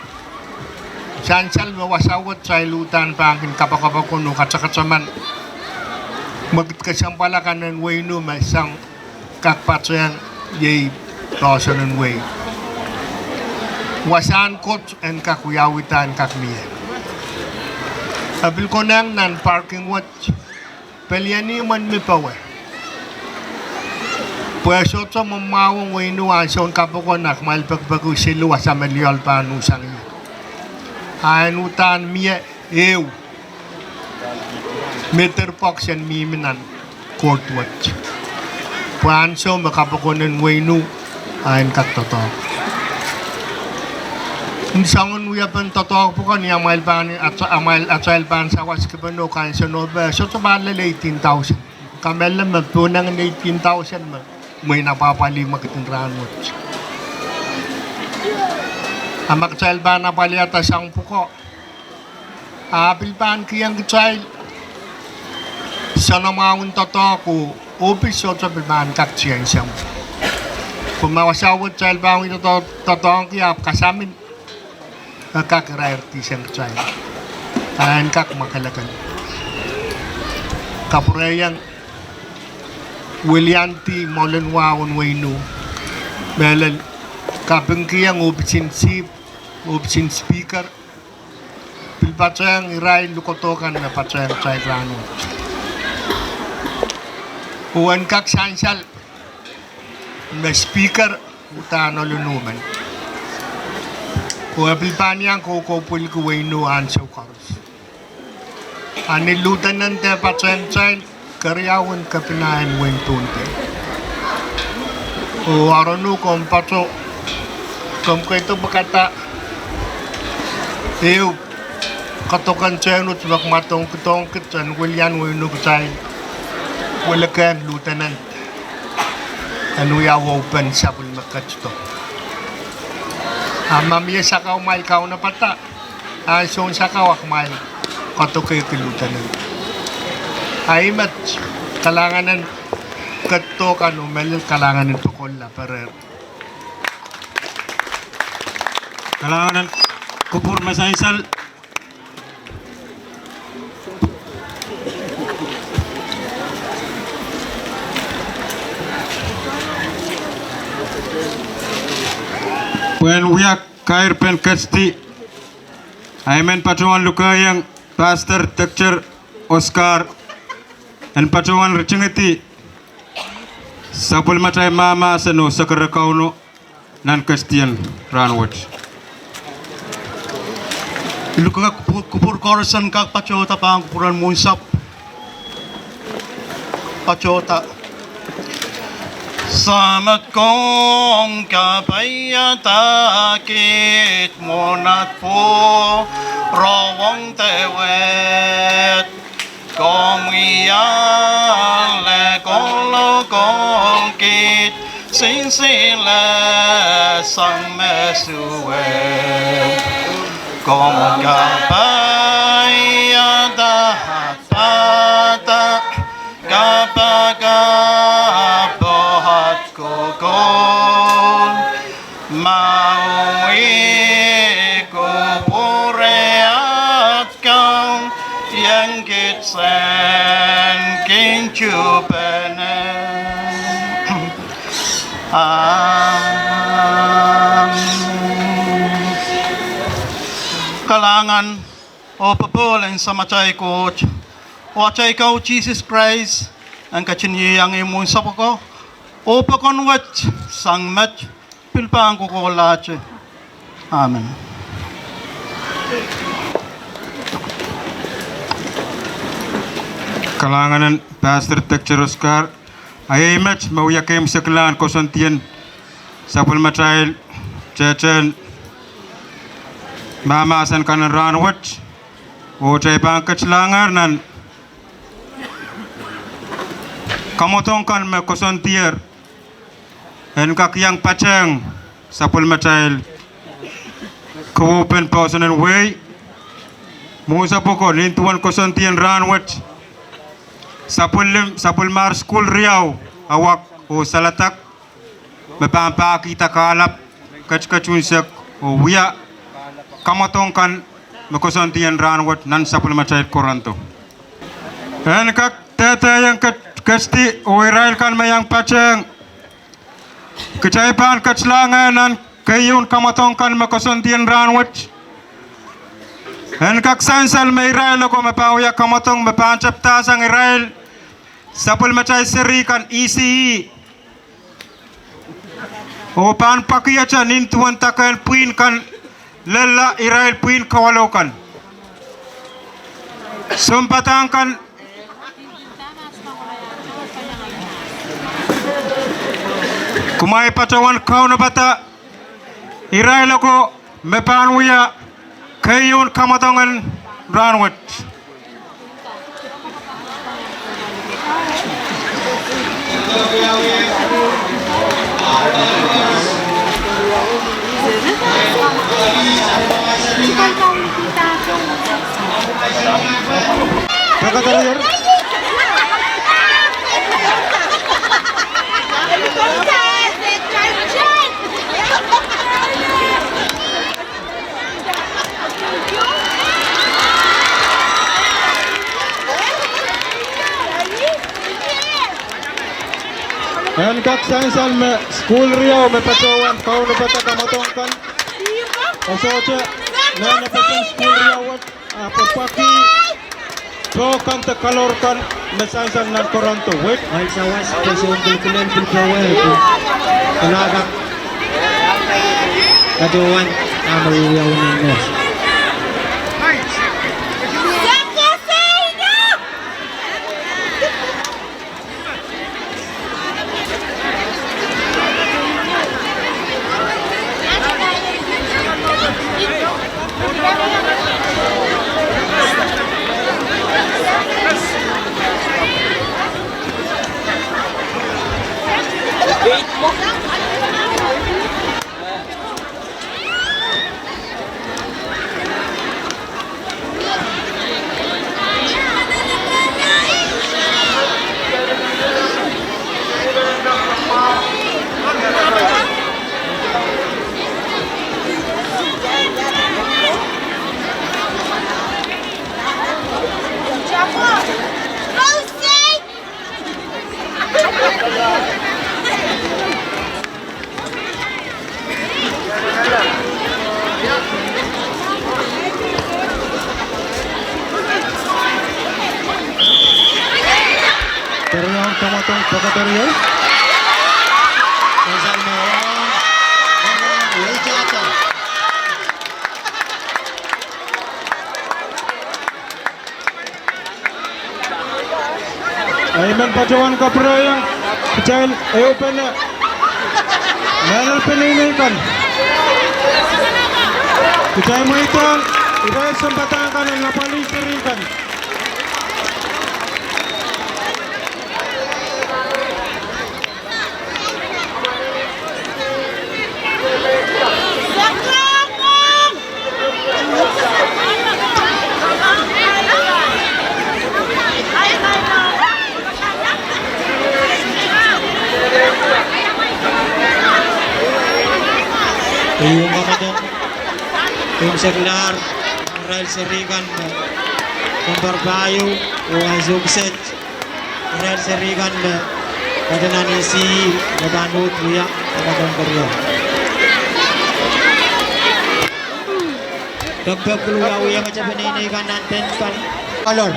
sansal mawasawat child utan pangkin kapakapakuno katsakatsaman magkasampala kanan Wein U masang kak patsoyang yay Kosoned way wasan kot and kakuyawitan kak miya abil ko nang nan parking watch pelyani man mi pawe Pues otro mamawang Wein U ason kapokonak mal pagbago siluwa sa meliol pa nusang iyo. Ayan utan miya ew. Meter pox yan miminan court watch. Puanso makapokonan Wein U ayan kaktotok. Insangun uya pen totoo po kan yang mail ban atrail ban sawas ke beno kan sonobe so to ban le 18,000 kamel me punang 18,000 may napapali makitinrahan mo amak trail ban napali atas ang puko apil ban kiyang trail sana maun totoo ko opis so to ban kak siyang siyang kumawasawat trail ban ito totoo kiyap kasamin kak rarity siyang trail ayan kak makalakan kapurayang William T. Molenwaon Wein U Melal kapengkiyang obisin speaker pilpatayang iray lukotokan na patayang trail rano uwan kak sansal na speaker utano lunuman Kung pilpaniang kukupul ko Wein U ansaw karos. Anilutan ng patsen-tsen, karyawan kapinahan Wein tunte. O arano kung pato, kung kaito bakata, iyo, katokan tsenot bakmatong kitongkit san William Wein U kasayin, wala kayang lutanan. Ano yaw open sa pulmakatsto. Mamaya sakaw may kaw na pata. So sakaw ak may kato kayo kilutan. Ay mat kalanganan kato kano mel kalanganan tukol la parer. Kalanganan kupur masaisal. When we are kair pen kasti, Aimen Patuan Lukayang, Pastor Teacher Oscar, and Patuan Richingiti, Sapul Matai Mama Sano Sakarakauno, non Christian Ranwood. Luka kupur korasan kak pachota pang kupuran munsap. Pachota. Samat kong kapayatakit monat po rawang tewet kong iyale kolo kongkit sinsile sang mesuwet kong kapayatahat pata kapagap kokon maui ko pureat kau yang kitsen king chupene kalangan o papulen sa macay ko o acay kau Jesus Christ ang kachinyang imun sa ko Opa konwat sang mat pilpang ko kolache. Amen. Kalanganan Pastor Teacher Oscar, ay mat mauyakem seklan Kosoned Sapul Matrail Chechen Mama San kanan ranwat o chay pangkat langar nan kamotong kan me Kosoned en kakyang pachang Sapul Matrail Kawaih Poahsen way musa poko nintuan Kosoned ranwat Sapul Mar School Riau awak o salatak mapampa kita kalap kachunsak o wiya kamotong kan me Kosoned ranwat nan Sapul Matrail koranto en kak tata yang kasti o Israel kan mayang pachang kecaipan keclanganan kayun kamotong kan me Kosoned ranwat en kak sansal me Israel ko mapawya kamotong mapancap tasang Israel Sapul Matrail seri kan ECE o pan pakiya cha nintuan takan puin kan lala Israel puin kawalokan sumpatang kan kumai patawan kau na bata Israel ko mepanuya kayon kamatongan ranwat. Kakak and kak sansal me school riau me patuan kau na pata kamatongkan. Osocha na pata school riau papaki kau kanta kalorkan me sansal nan koranto. Wait. Ay sa was kasi yung kulkulan kulkulan kanaga kaduan amariyaw ng nos. Terang kamatong pagkatariyal. Sansal mo jata. Ayman pacawan kaprayang kecil ayo pena. Nanal peninikan. Kecil mo itang iba sempatan kan ang napali serikan. Yung kamatong yung seglar Rail Serigan yung barbayo o ang zugset Rail Serigan pada nanisi nabanut buya kamatong karya dagdag keluar uya macam ini kan nanten kan kolor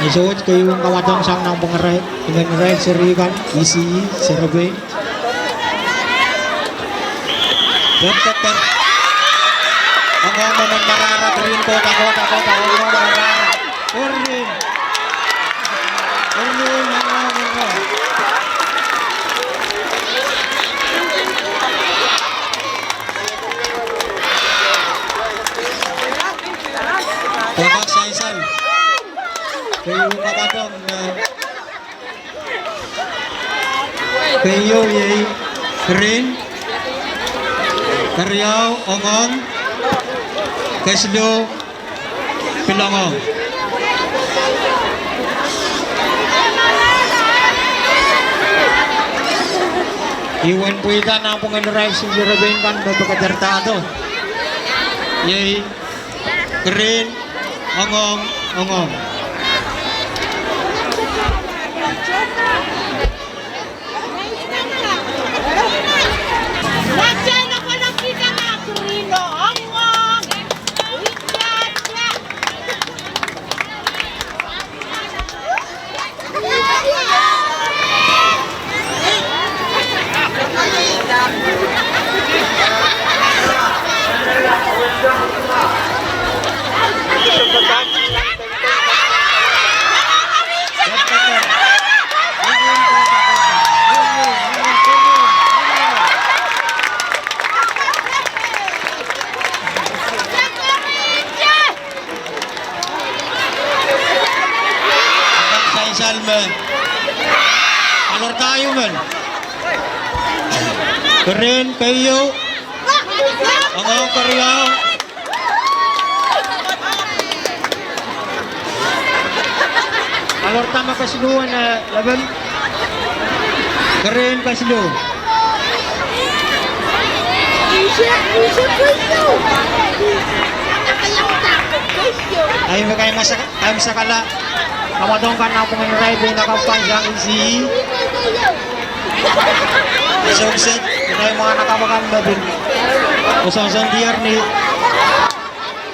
Isot kayo yung kawadang sang ng pangaray dengan Rail Serigan isi serabe dokter ang mga mararat rin ko tako marara urin Kakak sansal kayo kabatong kayo yay rin karyaw ongong keslo pilangong iwan po ita na pong drive sa Jurabain kan betul yay rin ongong sansal men. Alor tayo men. Keren kayo. Ang karyaw. Alor tama kasuluan na laban. Keren kasulu. Ayo kayo masakala. Kamadong ka na pengenrai bin nakapanjang isi. Sukses, kita mga nakapaganda din. Kosoned diar ni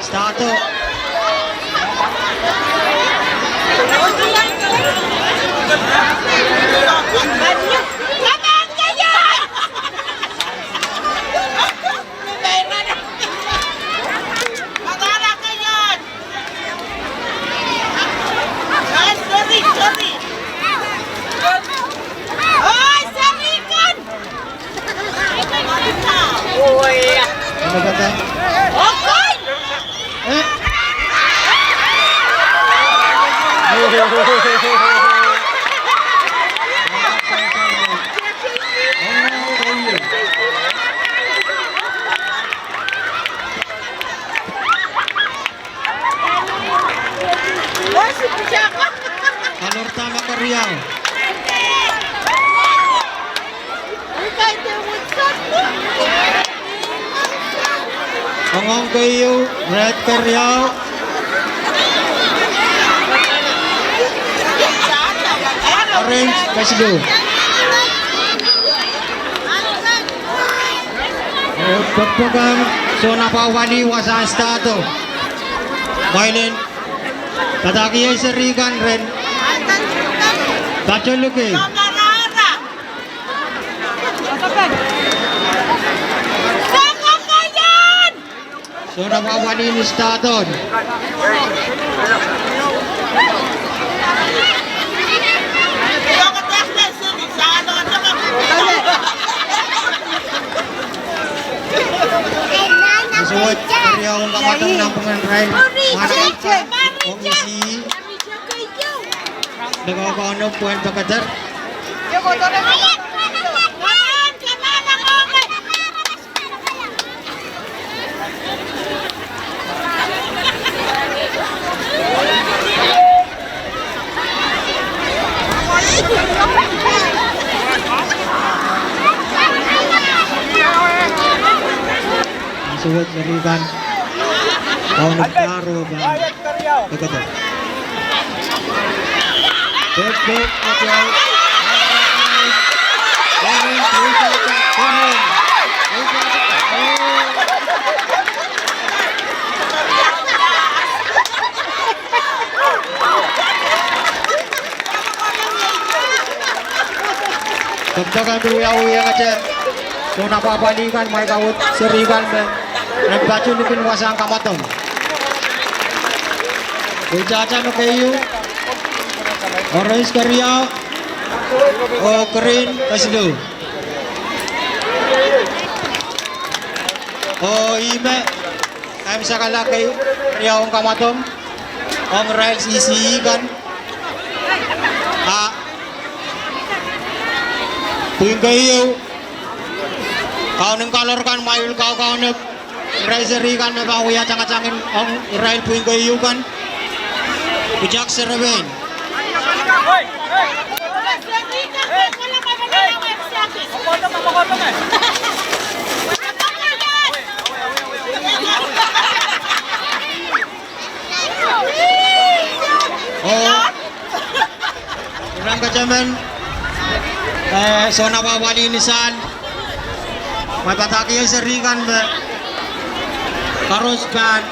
Stato. Ano kata? Okay. Alor tama karyang. Ngong kayo, red karyaw. Orange kasdo. Pagpagang so napawali wasan stato. Violent. Tataki ay sarigan ren. Tacholuke. So napawali ni staton. Suot karyaw ang kamatang ng pengenrai manakap komisi nagkakaano puan pagkadar suot sarikan kau nagkaro ba pagkadar Cek okay. Pagdagan duya-uya aja. So napabalikan may kawut serikan nagbacho nipin wasang kamatong. Ucaca no kayo. Orange karya o green kaslo o ime kami sakala kayo karya ang kamatong ang riles isiikan tuwing kayo kau nang kalorkan mayul kau nang riles serikan na bahuya cangacangin ang rail tuwing kayo kan ujak sereben Urang kacaman so napawalinisan matataki ang seringan karos kan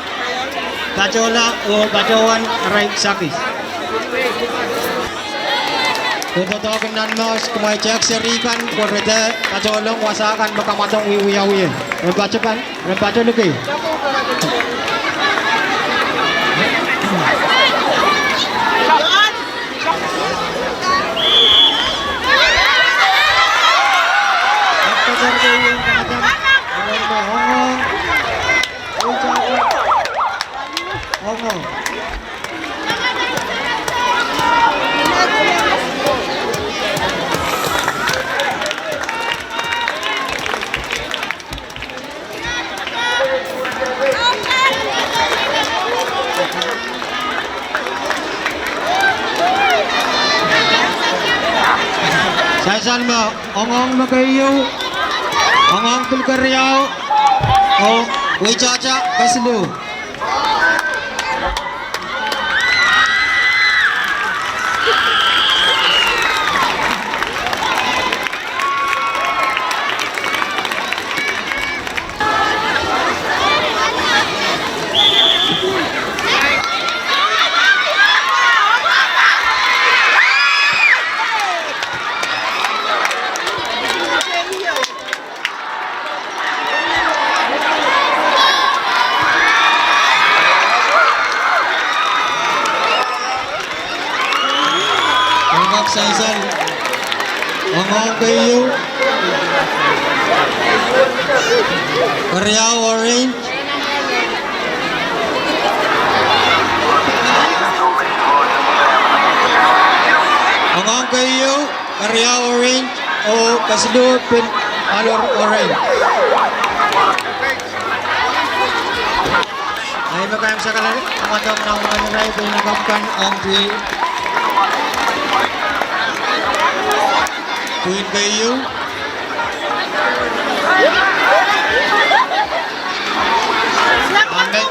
kacola o kacawan aray sakis kung totoo nan mas kumay cek serikan korete kacolong wasakan makamatong wiwiyawiyin rebaca pan rebaca lagi Sansal mo, ongong magayo, ongong tulkaryaw, o wichacha kaslu. Sansal, ongong kayo, karyaw orange, ongong kayo, karyaw orange, o kaslo pin color orange. Ay magkayang sa kalari, ang atong ng mga naray pinagapkan ang Queen kayo. Amen.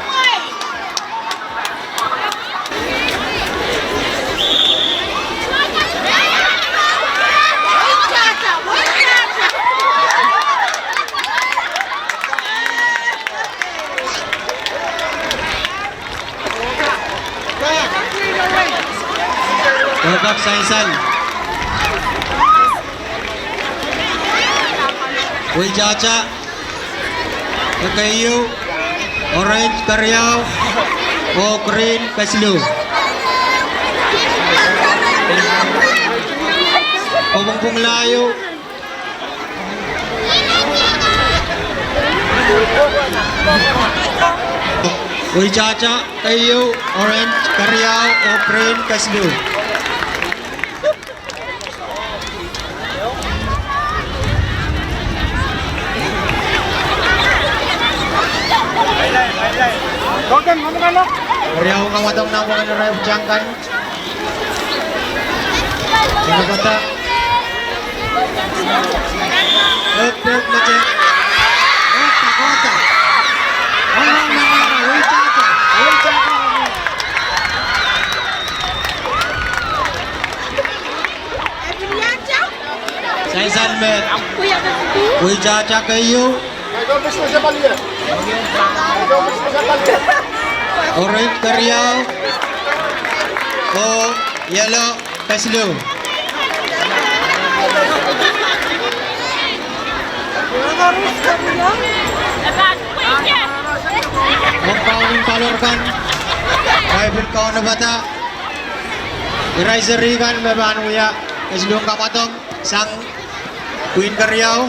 Babak Sansal. Wichacha, Kakayo, Orange Karyaw, o Green Kaslu. Pumumpung layo. Wichacha, Kayo, Orange Karyaw, o Green Kaslu. Karyaw ka matong na mga narayang jangkan. Sino kata? Update na check. Kota. Walang mga wichata. Sansal met. Wichata kayo. Orange karyaw o yellow kaslu. Magpauling palorkan Bible kau na bata eraser ikan babaan uya kaslu kapatong sang Queen karyaw.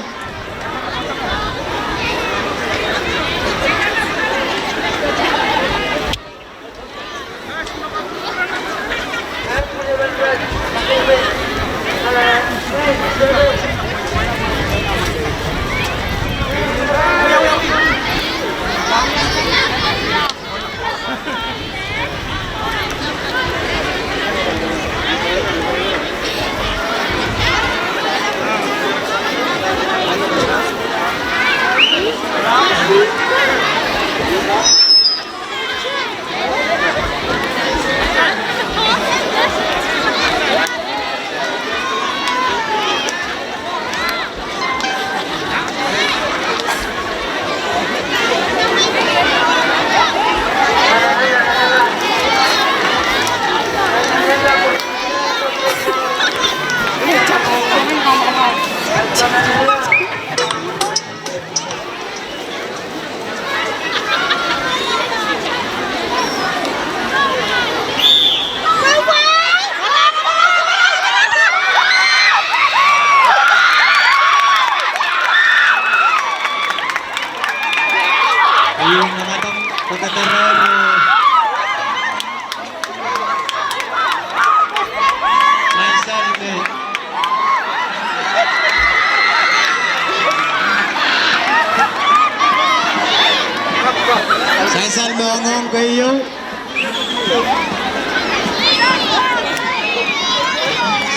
Sansal mongong kayo.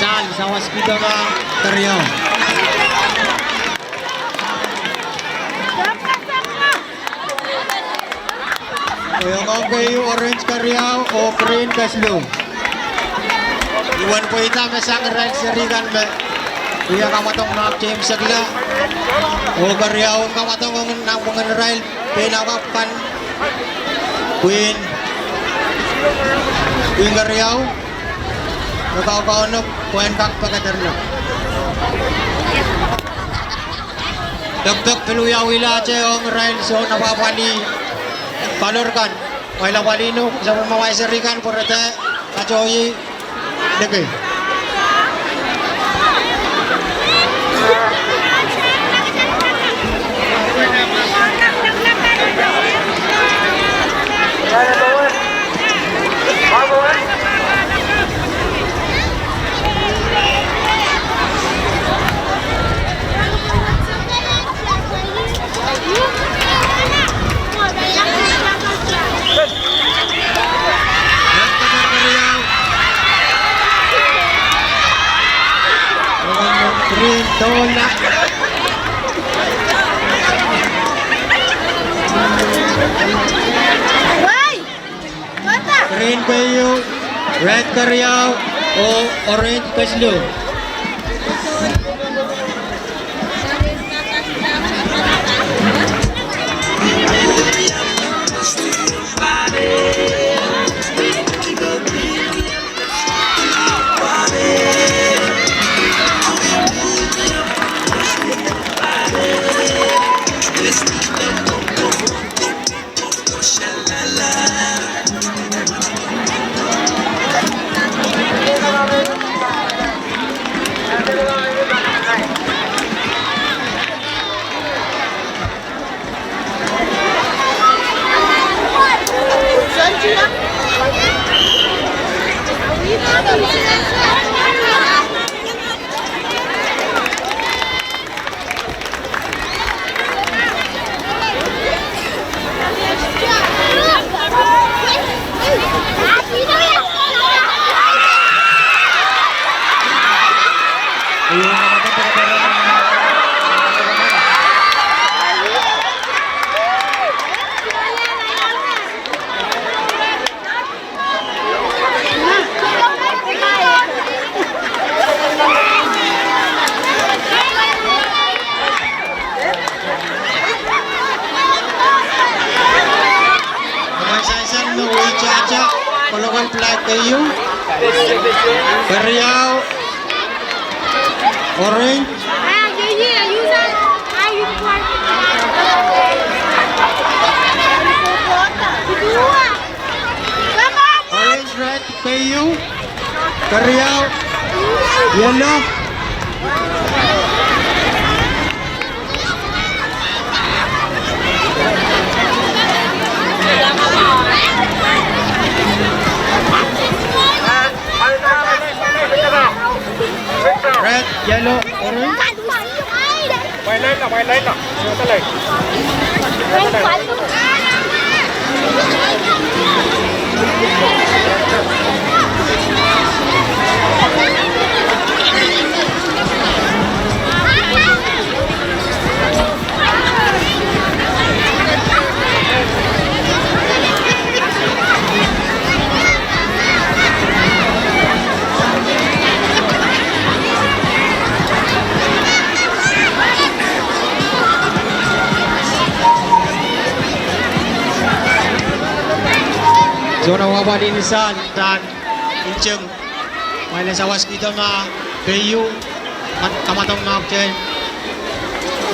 Sal. sawas kita ma Karyao. Yung okay orange Karyao o green Kaslu. Iwan po ita mesang red serikan me. Kuya kamatong nak James sagla. O Karyao kamatong ng mga rail pinakapan. Queen Karyao. Nagkakaunok, kuhen kak pagkaterno. Dagdag peluya wila ang rail so napapali palorkan. Wala palino sa mamay serikan por ete kacoyi dege. Tola. Green kayo, red Karyao o orange Kaslu. Polokan flag kayo. Karyao. Orange. Orange red kayo. Karyao. Yellow. Red, yellow, orange. May line na. Yung sa line. Zona wabadinisan dan inceng may sawas kita ma kayu kamatong makjen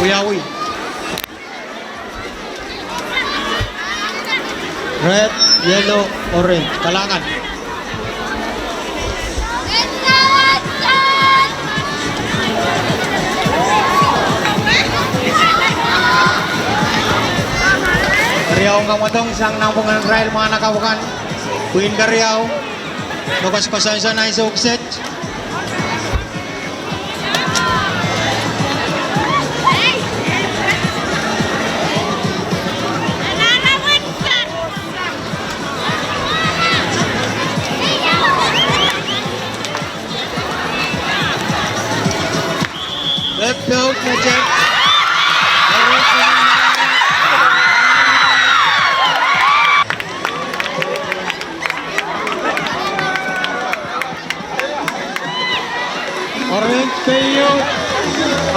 uyawi red, yellow, orange kalangan Karyao kamatong sang nampungan rail mga nakawakan Queen Karyao Kosoned sa na isukset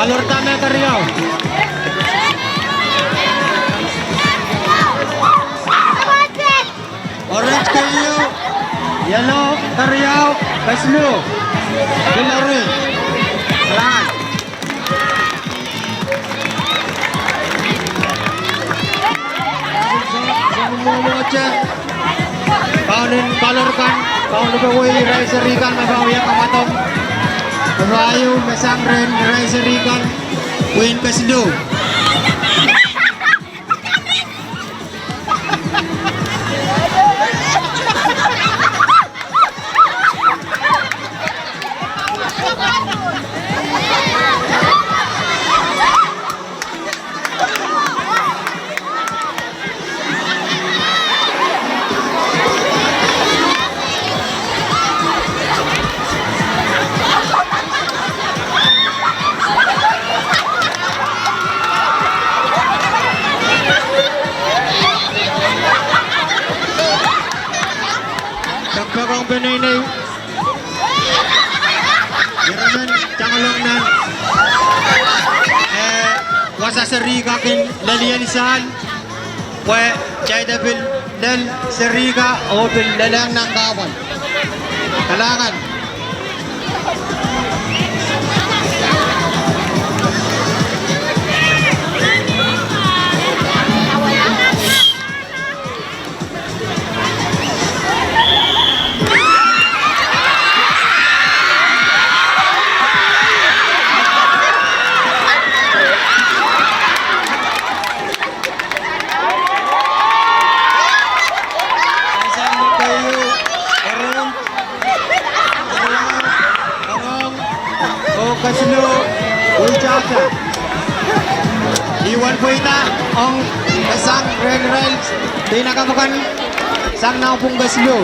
Kalor tame Riau. Orange kayo. Yellow Riau. Kaslu. Bilari. Rahn. Momoche. Paunin kalorkan. Paunin bawi raiserikan mabawi kamatong. Bawayu mesang ren raiserikan. Win Kaslu. Pagkakang pinay-nay Diraman Changalong na Wasa Serika kin lalian isaan Pwe Chayda bil Lal Serika O bil lalang ng kawan Kalangan Kaslu Ujata Iwan Puita Ong Kasang Ren Rails Pinakamukan Sang Naupong Kaslu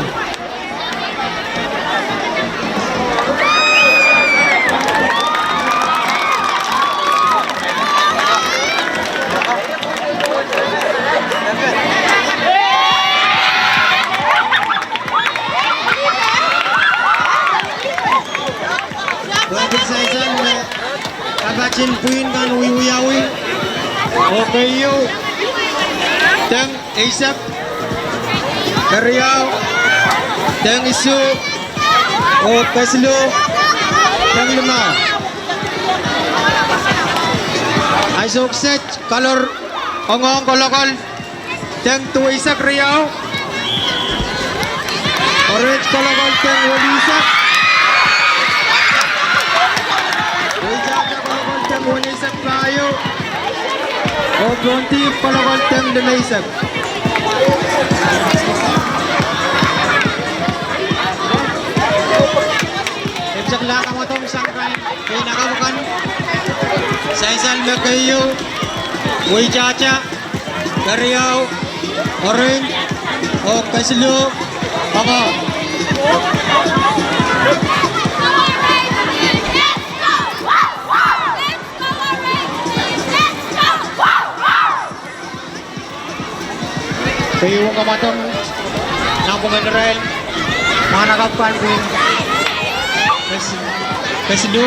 Kabacin puin kan wiwiyawi Okay yo Teng Isap Riau Teng Isu O Kaslu Teng Lima Ay sukset Kalor Ongong kolokol Teng Tuisak Riau Orange kolokol Teng Walisak Walisak Bayo O Bronti Palakolteng Demaysak Ibsak lang ang matong sangkay Pinakamukan Sansal Makayo Wijacha Kariyaw Orange O Kaslu Ako Kayo ang kamatong ng Congressional mga nakapan din Kaslu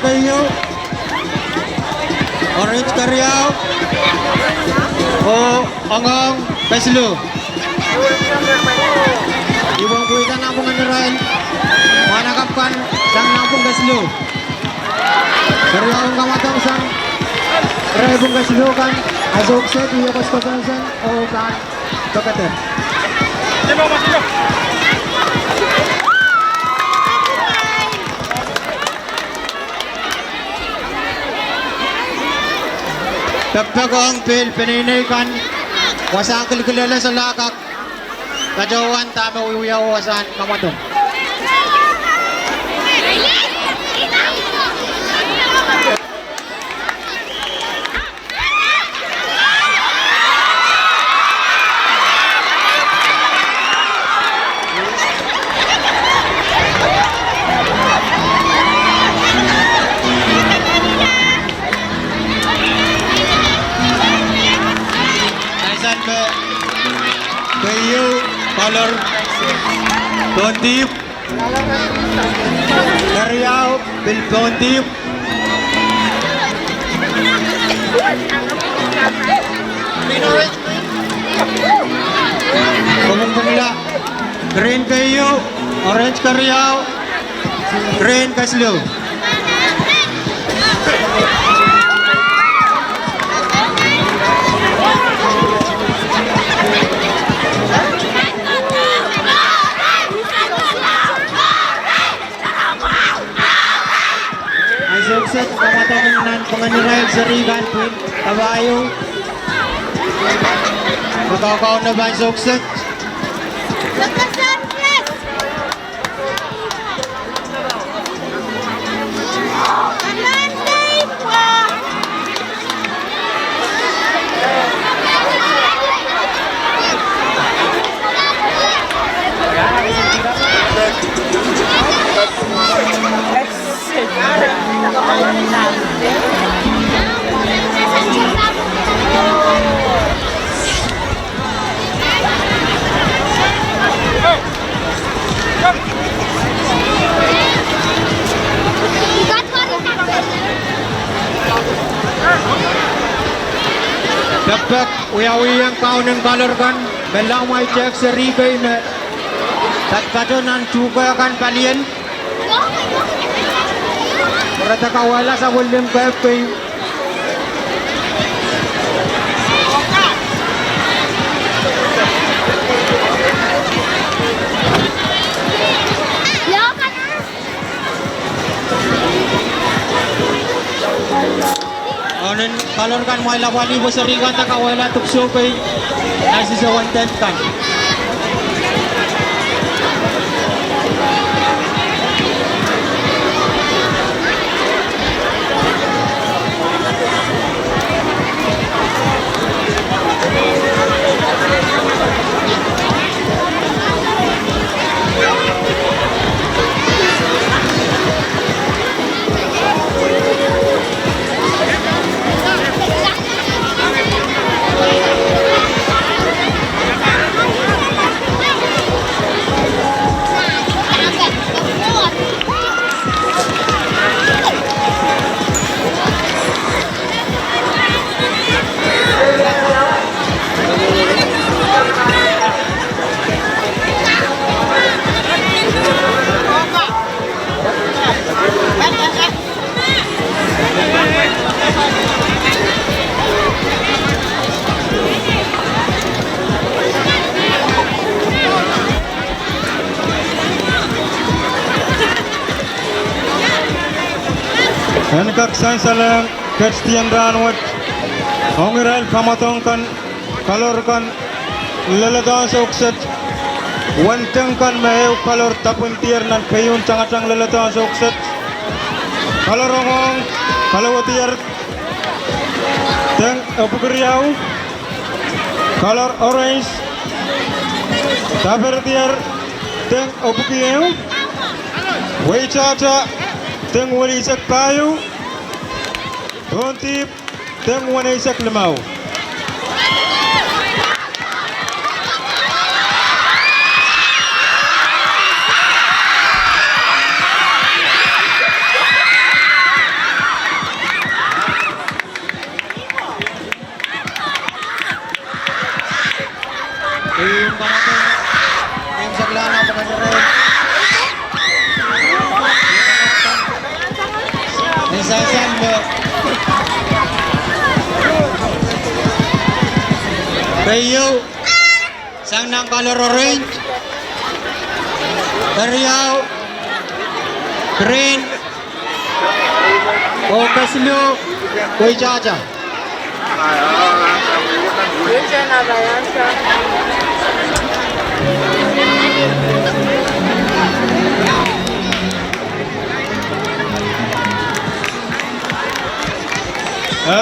kayo Orange Kariyaw O Ongong Kaslu Iwang puwitan na pong aniran manakapkan sang nampong Kaslu Kariyaw ang kamatang sang Rebong Kaslu kan Asukset iyo Kosoned O kan Bakater Tagtagong pil pininay kan Wasang kilikilala sa lakak. Kajawan tama uyuyaw wasan kamatong. Kayu color Bondip Karyao Bil Bondip Kumung pumula Green kayu Orange Karyao Green Kaslu Sukset kamatong nan panganirail sa Rigan Point Kabayo Magkakaw na ba ang sukset? Dapat uyawiyang kaunan color kan belang mai cek seri kai me tak kadonan juga kan kalian berata kawala sa volume kai Onen kalor kan mai lawali besari kan tak kawala tukso kai nasi sa 110 kan Enkak sansalang Christian Ranwat Hongiral kamatong kan kalor kan laladan sukset wanteng kan maheu kalor tapun tier nan kayun cang laladan sukset kalor ongong kalor tier teng opugriau kalor orange taper tier teng opugiau wei chacha teng wali isak payu Tontip teng wali isak lemau Yung kamatong yung saglana pagkakaroon Nisasan mo Kayo sang nang color orange Karyao Green O Kaslu Kuy Chacha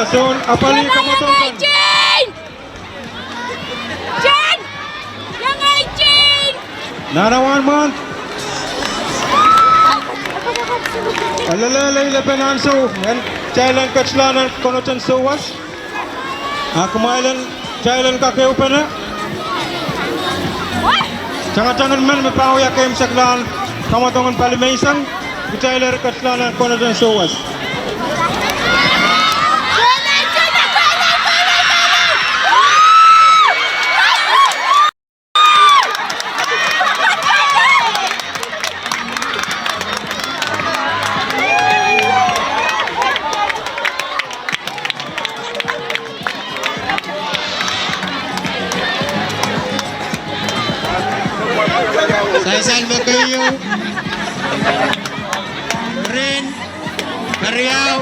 Son apali kamotongkan. Jen! Yang Jen! Narawan man. Alalay lebanan so and Thailand kachlanan konotan so was. Kumailan Thailand kakeu pana. Jangan man mepau ya kem saklan kamotongan palimeisang Thailand kachlanan konotan so was. Sansal Makayu, Rahn, Riau,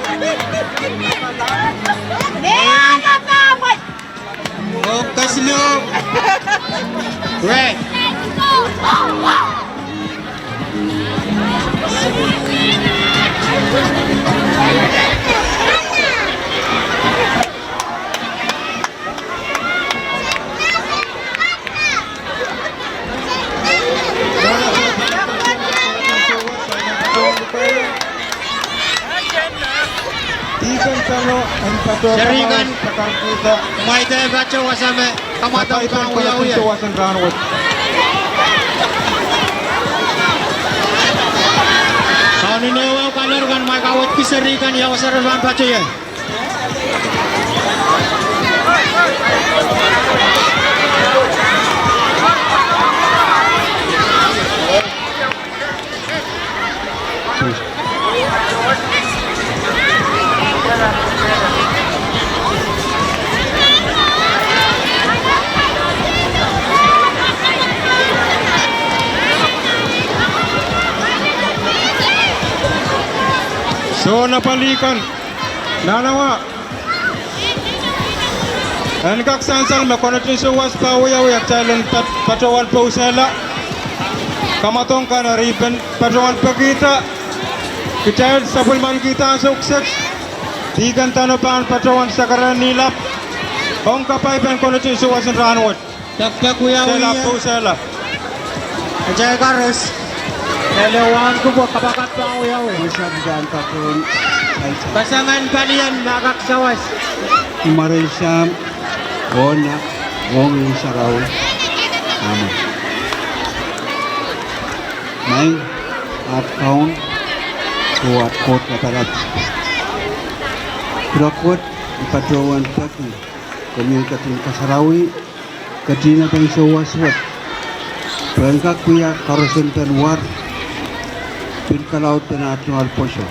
Kosoned, Red. Seringan mai te baca wasame kamatang kang uya. Kau ni newa kaler kan mai kawat kiserikan ya wasaran baca ya. So napalikan nanawa and kak sansal makonatin so was pawayaw yak Thailand patawan pausela kamatong kana ripen patawan pagita kita sabulman kita sukses tigan tanopan patawan sakaran nilap ong kapay pen konatin so was ranwat Dakdak uya sela pausela Jaya Karos. Elewan ko buat kabakat pa uya Masya diyan kapun. Pasangan kalian nakaksawas. Kemarin Syam, Bona, Wong Sarau, Amin. Main, at kaun, kuat kot katarat. Kuat ipatawan pagi, komunikatin kasarawi, katina tang sawaswat. Berangkat kuya karosen terluar, pinkalau tenat nual poso.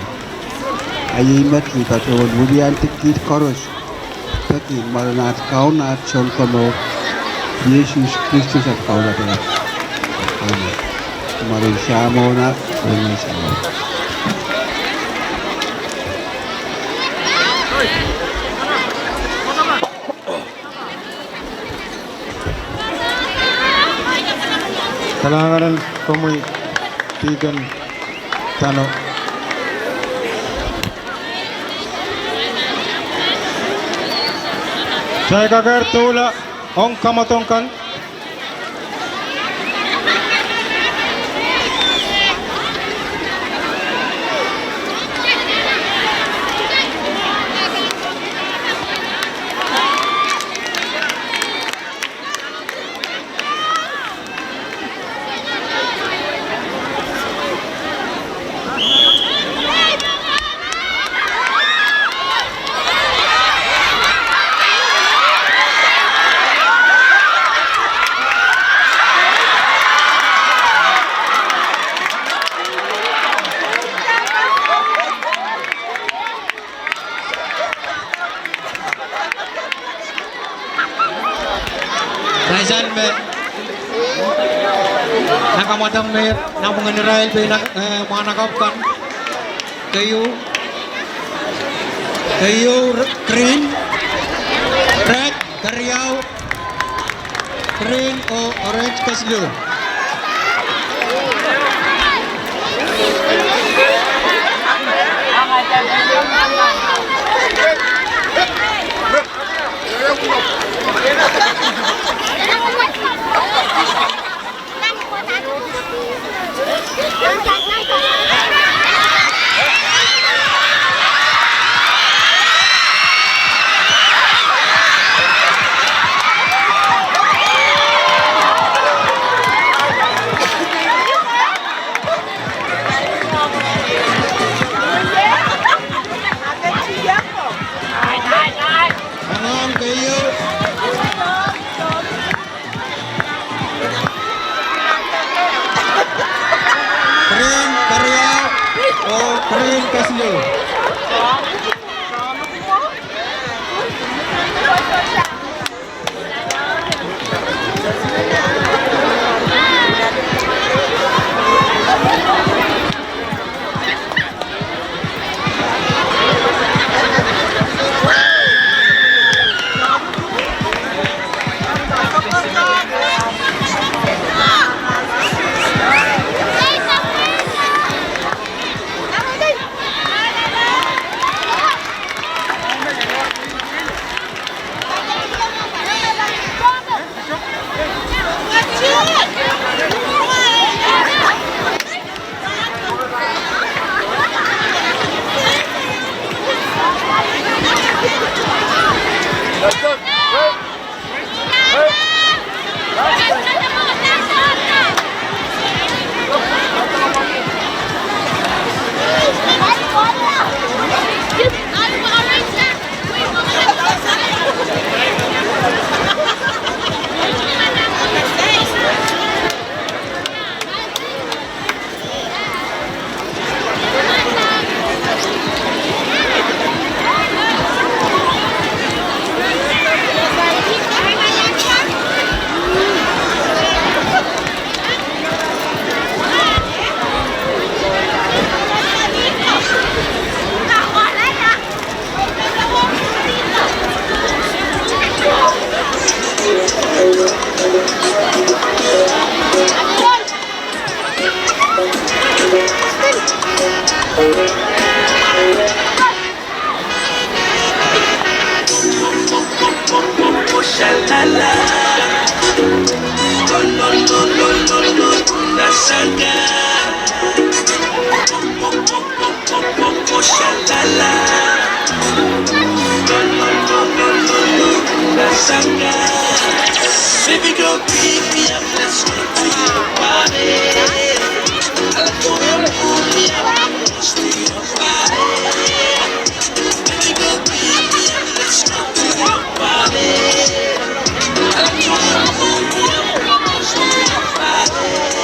Ayimat ipatawan budian tikit karos. Pagi maranat kaun at sol kamo Yesus Kristus at kaun at Amen. Kemarin Syamo na Tuhan Syamo. Kalangan komoy tigan tano. Saya kagar tula ong kamatongkan. Kaisan me nakamadam me nang mengenerail pe mga nakapkan kayo green red Kariau, green or orange kaslu. Green kaslu. Baby girl, beat me up, let's go to your body. I'll go and pull me up, close to your body. Baby girl, beat me up, let's go to your body. I'll go and pull me up, close to your body.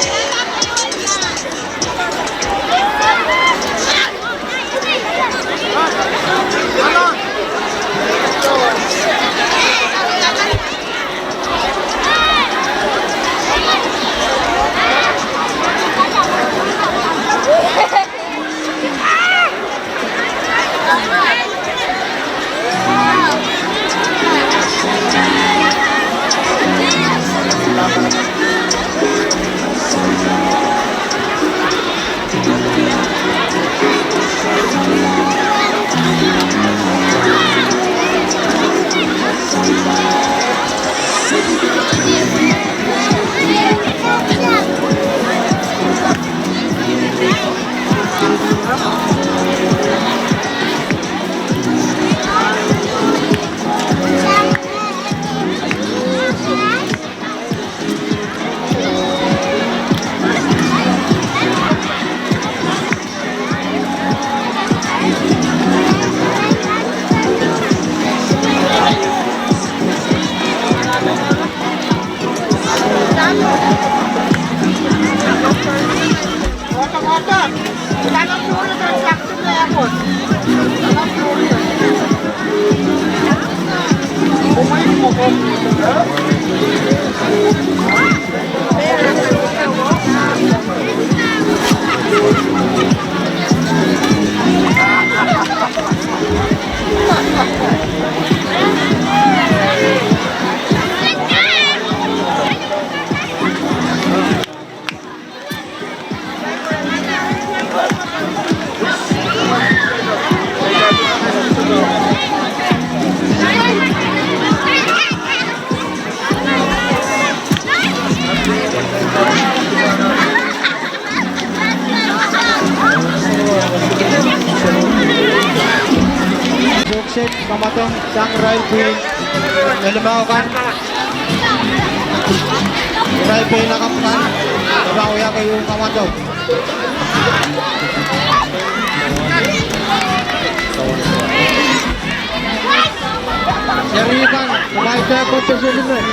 Poahsen kamatong sang Rahn Queen nalamakan Rahn Queen nakapkan Kawaih kayo kamatong Serikan kumaita ko sa sunod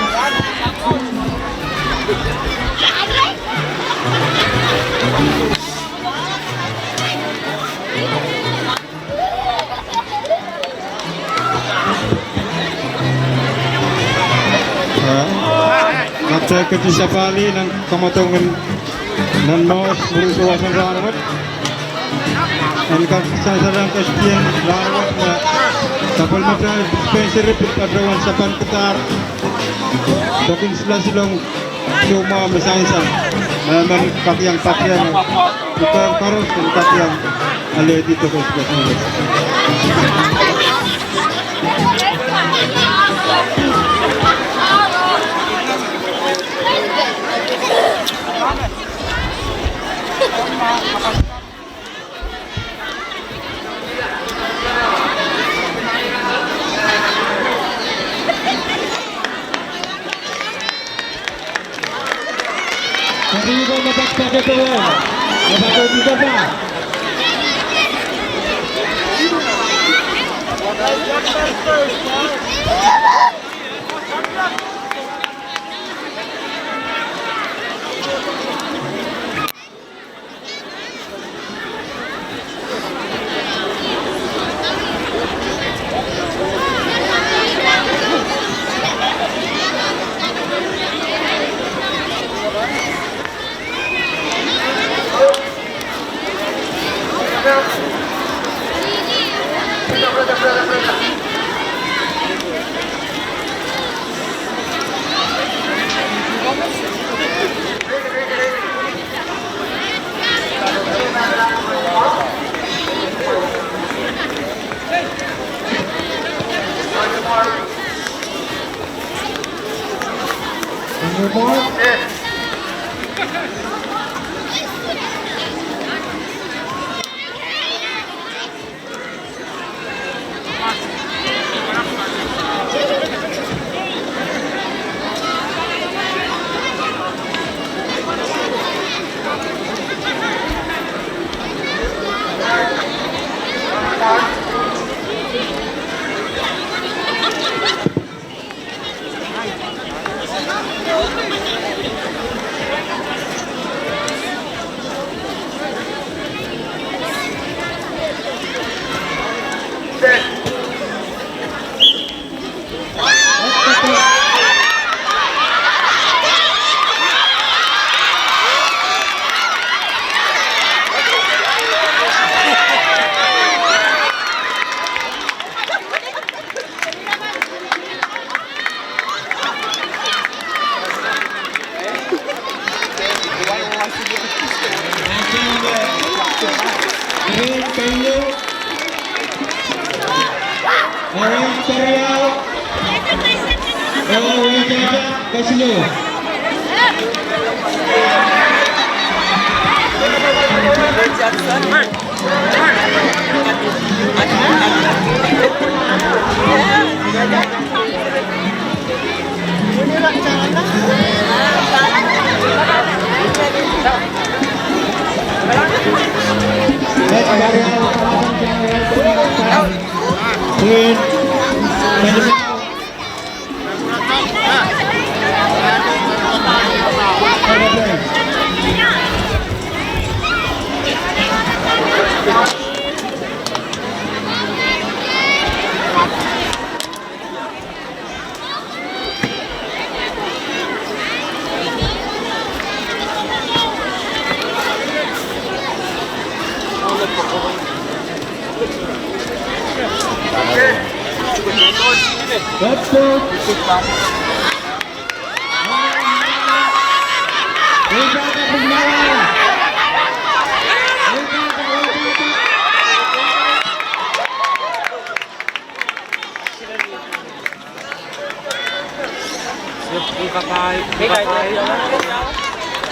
Kapsa kecil sapali ng kamatongan ng maos berusawasan ranawat. Ang kasasaran kaspian ranawat na tapal mata dispenser pagkadawan sa panputar. Dakin sila silang cuma mesansan. Naman kakyang bukan karos dan kakyang ale dito ko sa Hindi ko mapagpagod ito. Napagod dito pa.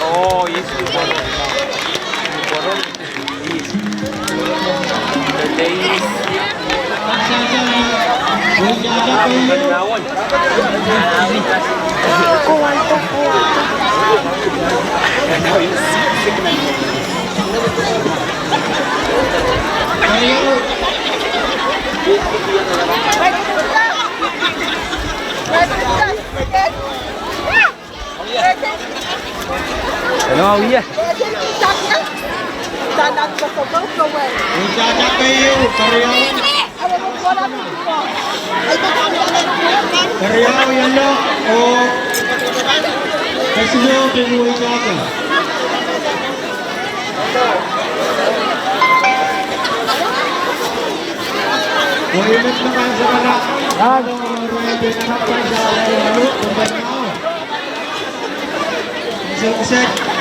Oh, yes, you borrow. The days. Karyaw yan lang o kasi nyo kinuwi ka ka. O imit na ka sa kana. Ano ready na pa sa lalo kumbay na ako. Isip-isip.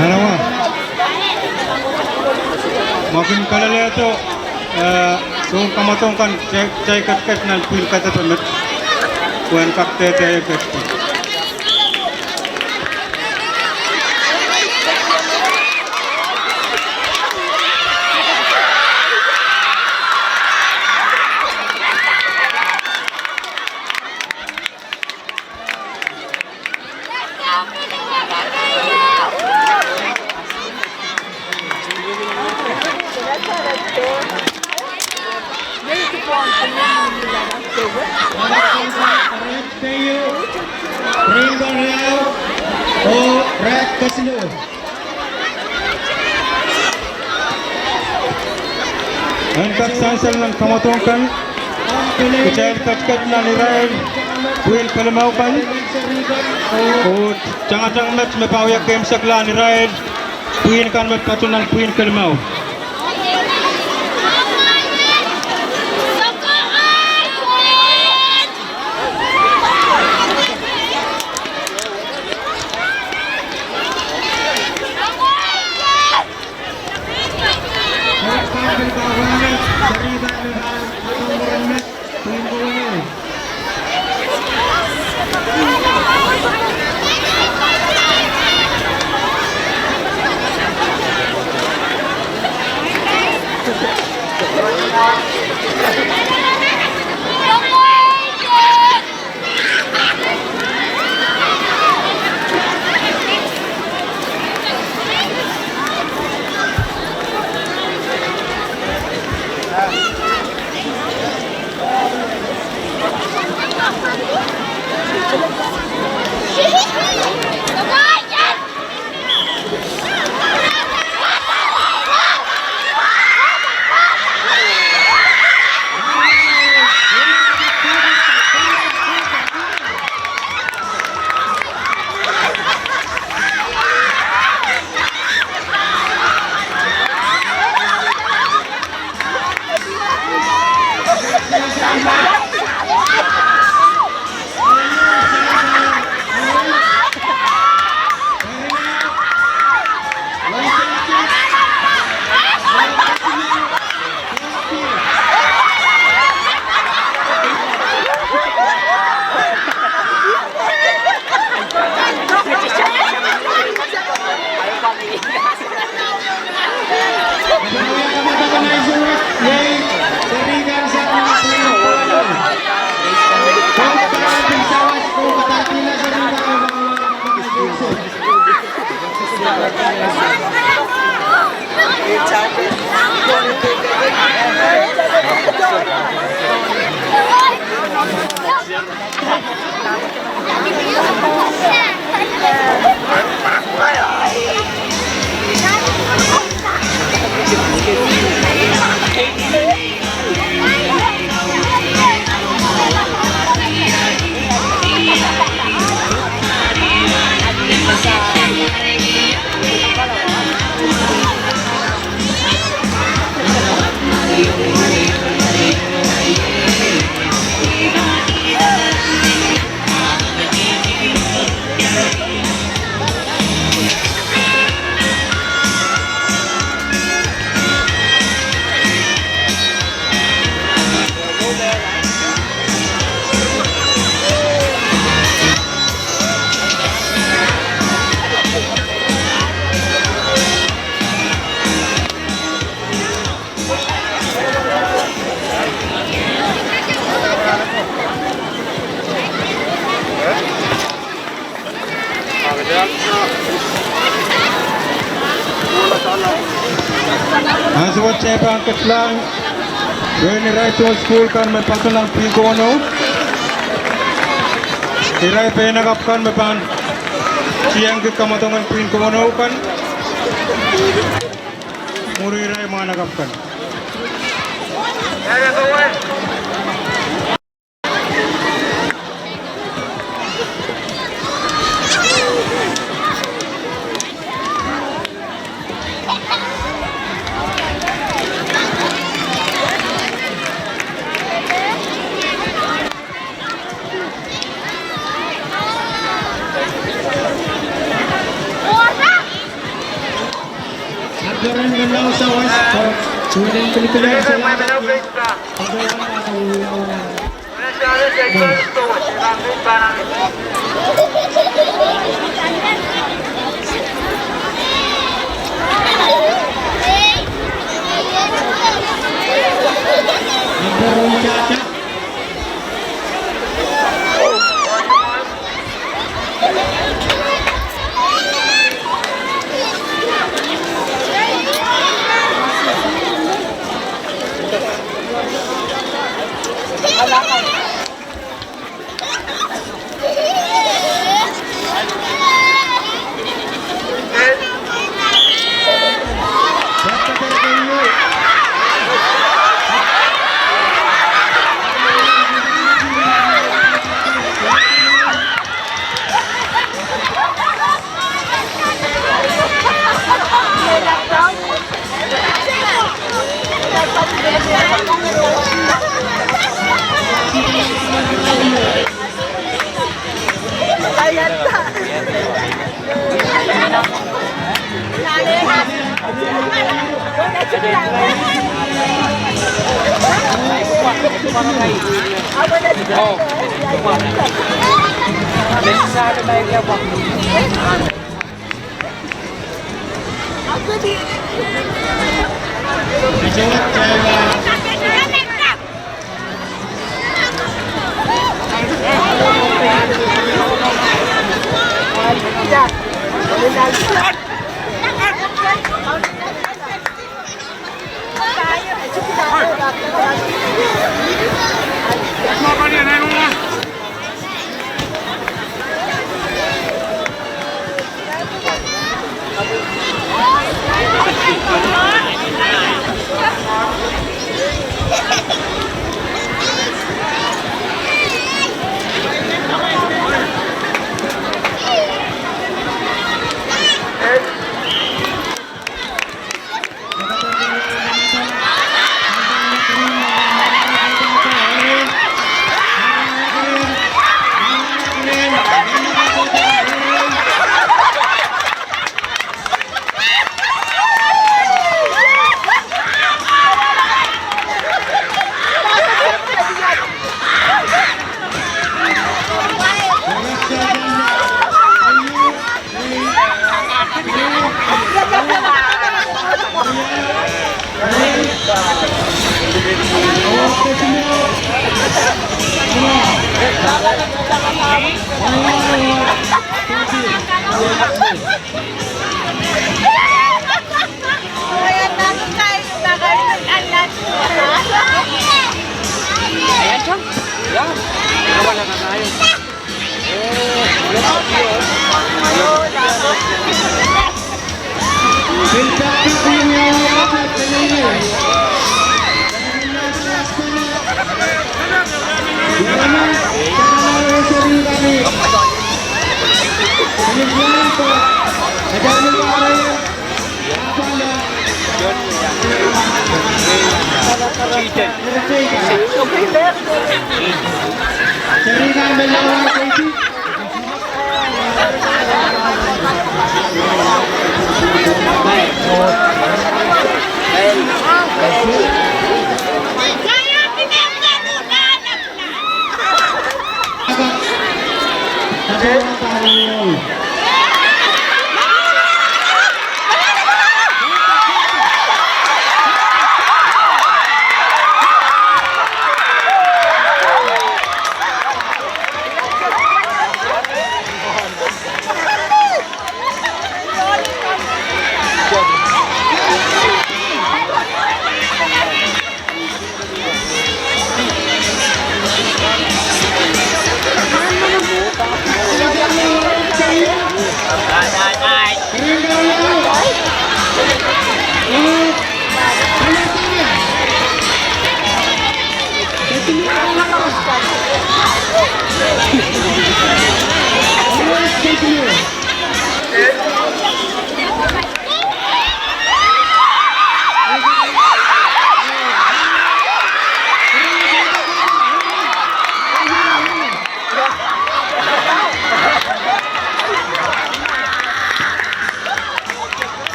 Ano makin kalala ito so kamatong kan chay kat nan pil kata tumet kuan kakte te kat Angkat sansal ng kamatongkan kecil kat na nirain buil kalamaukan o jangan match me pawyak game sakla nirain buil kan met patunan buil kalamau Aswat saya angkat lang. When right to school kan may patulang pingono. Iray penagap kan may pan. Siyang kamatongan pingono kan. Muri iray managap kan. Nagkaroon ng lang sa West Coast. Sulit pelikula sa nagkaroon caca.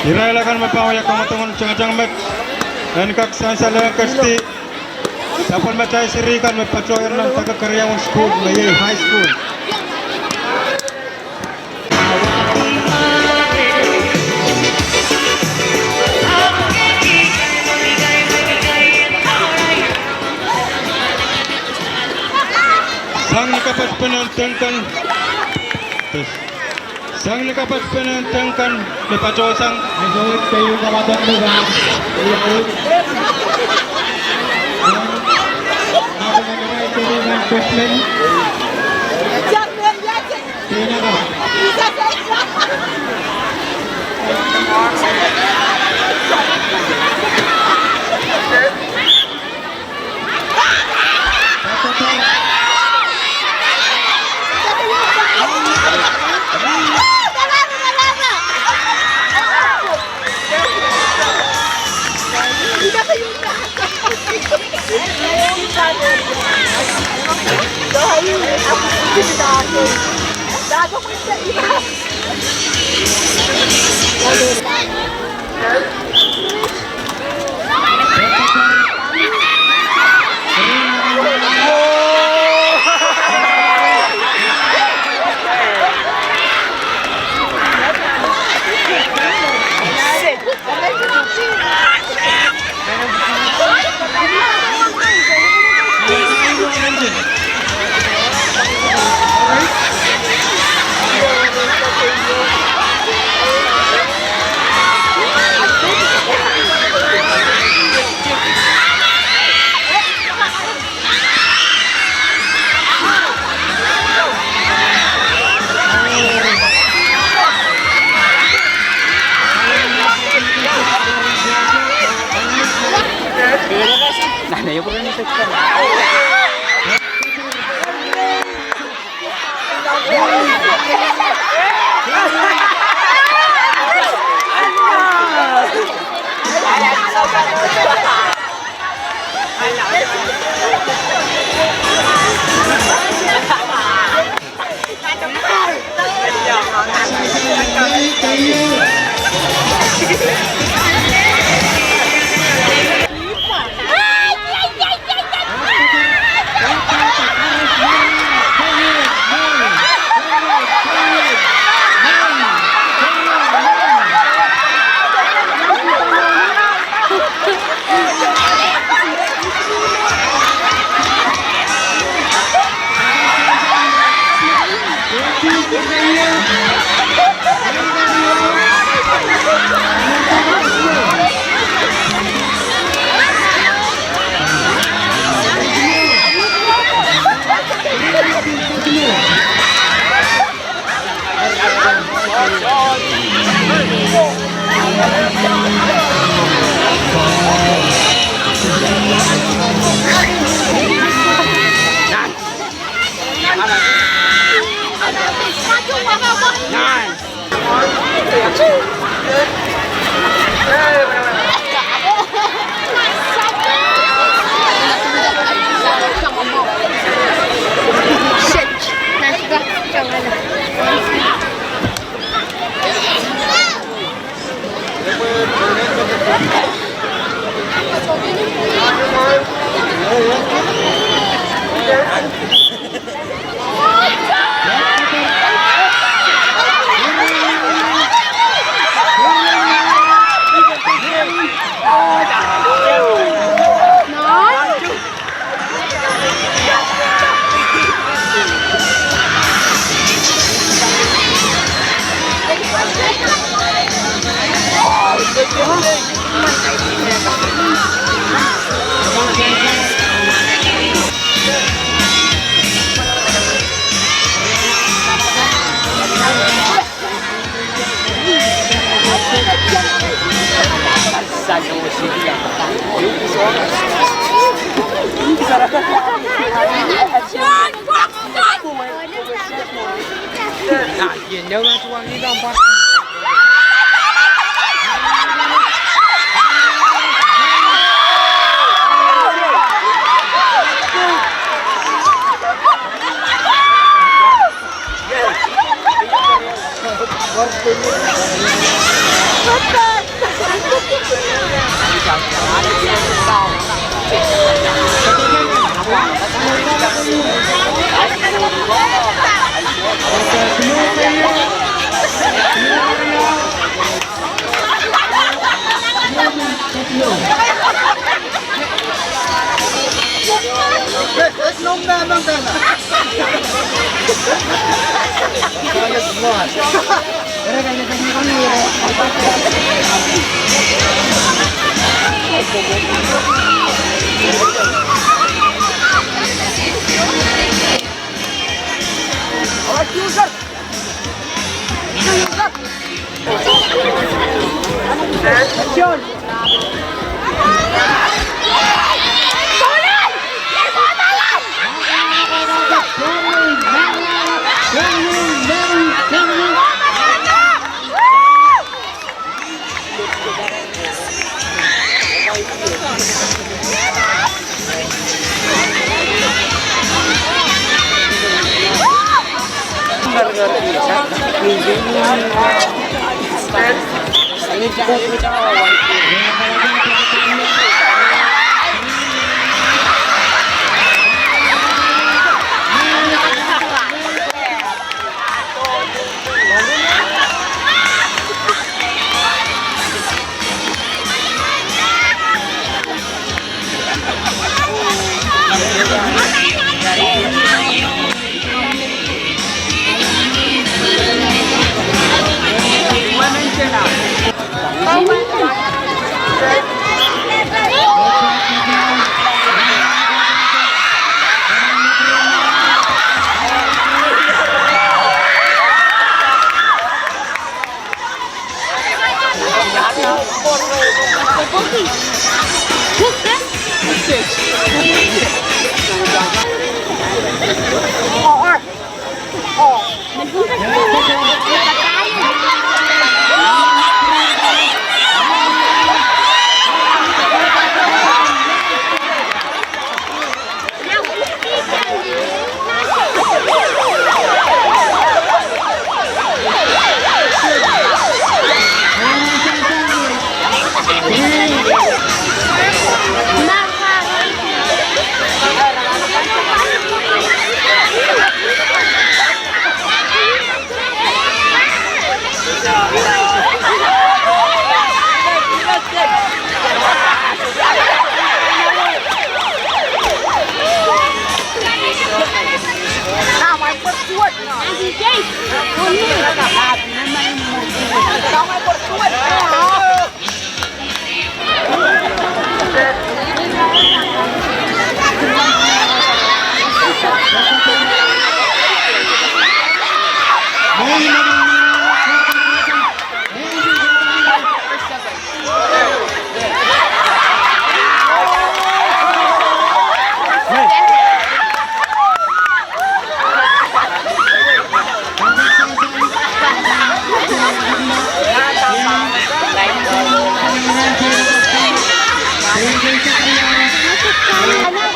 Irailakan mapahoyak kamatungon cang-cang mek. Dan kak sansal kasti. Dapat macai sirikan mepacoyer ng taga Karyawang School, Mayay High School. Sang nakapas penentangkan lepacosang Nagawit kayo kawadan mo ba? Iyakot. Ako na naman ito ng Kosoned. Sino ka?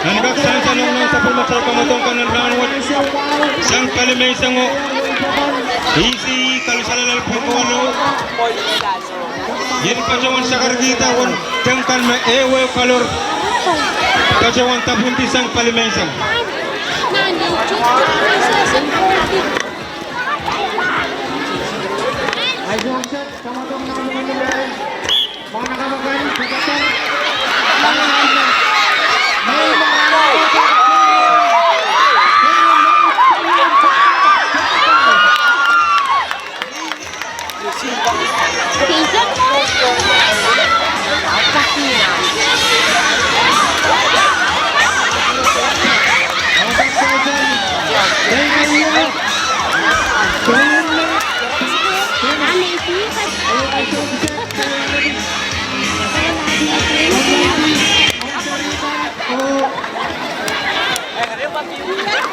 Nanggak sang salong ng sa pulmasay kamatong kanan ranwat sang kalimay sango isi kalusalalal pagkawalo yin pacawan sa kargita wan tengkan me ewe kalor pacawan tapunti sang kalimay sang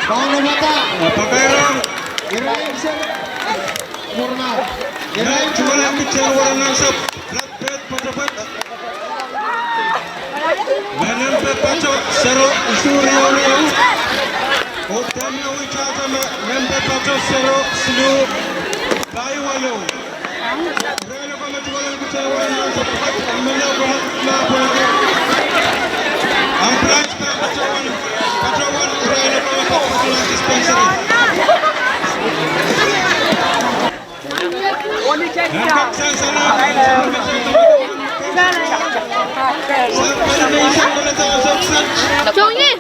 Kauna bata. Apakairang. Iraim sir. Murna. Iraim cuma yang kecil warna nasab. Flatbed patapat. Menem pepaco sero isuri orang. Hotel yang wicara menem pepaco sero selu bayi walu. Rela kama cuma yang kecil warna nasab. Menem pepaco Ambulans pacawan rela kama pepaco dispensary. Hanggang sansal 종이!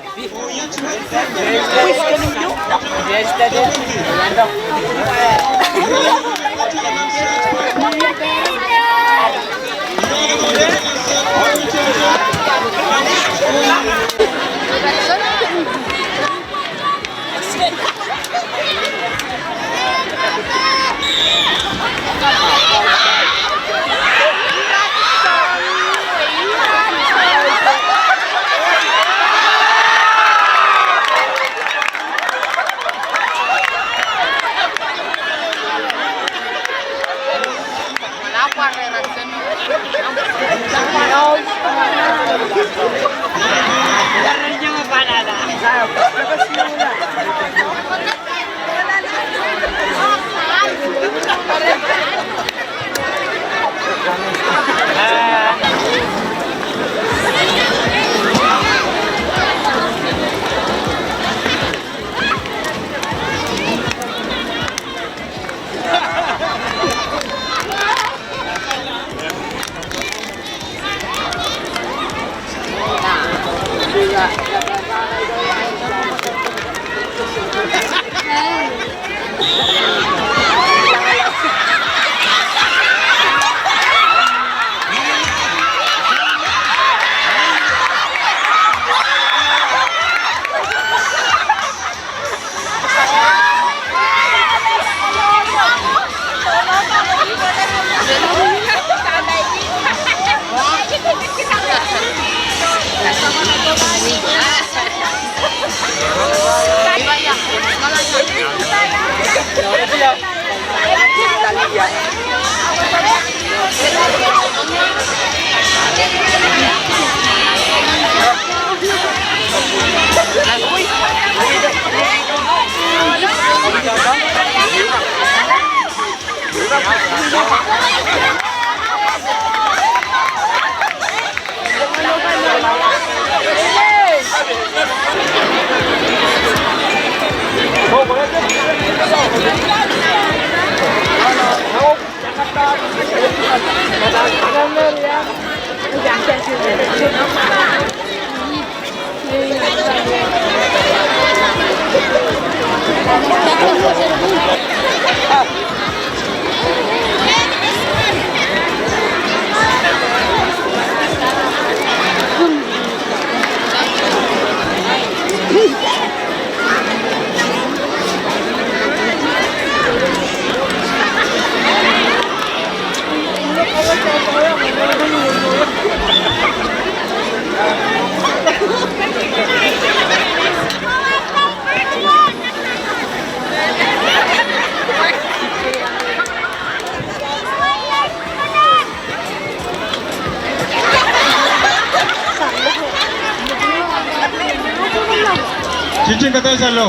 Cincin katanya salo.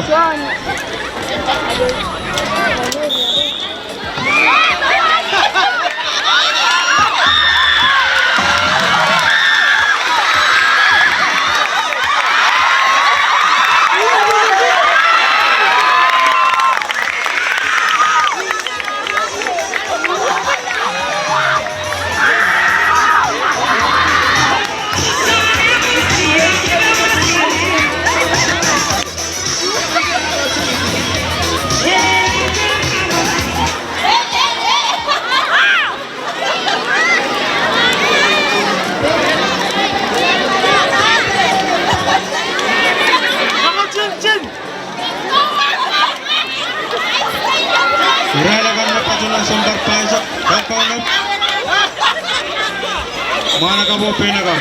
Mana ka bo pena ka?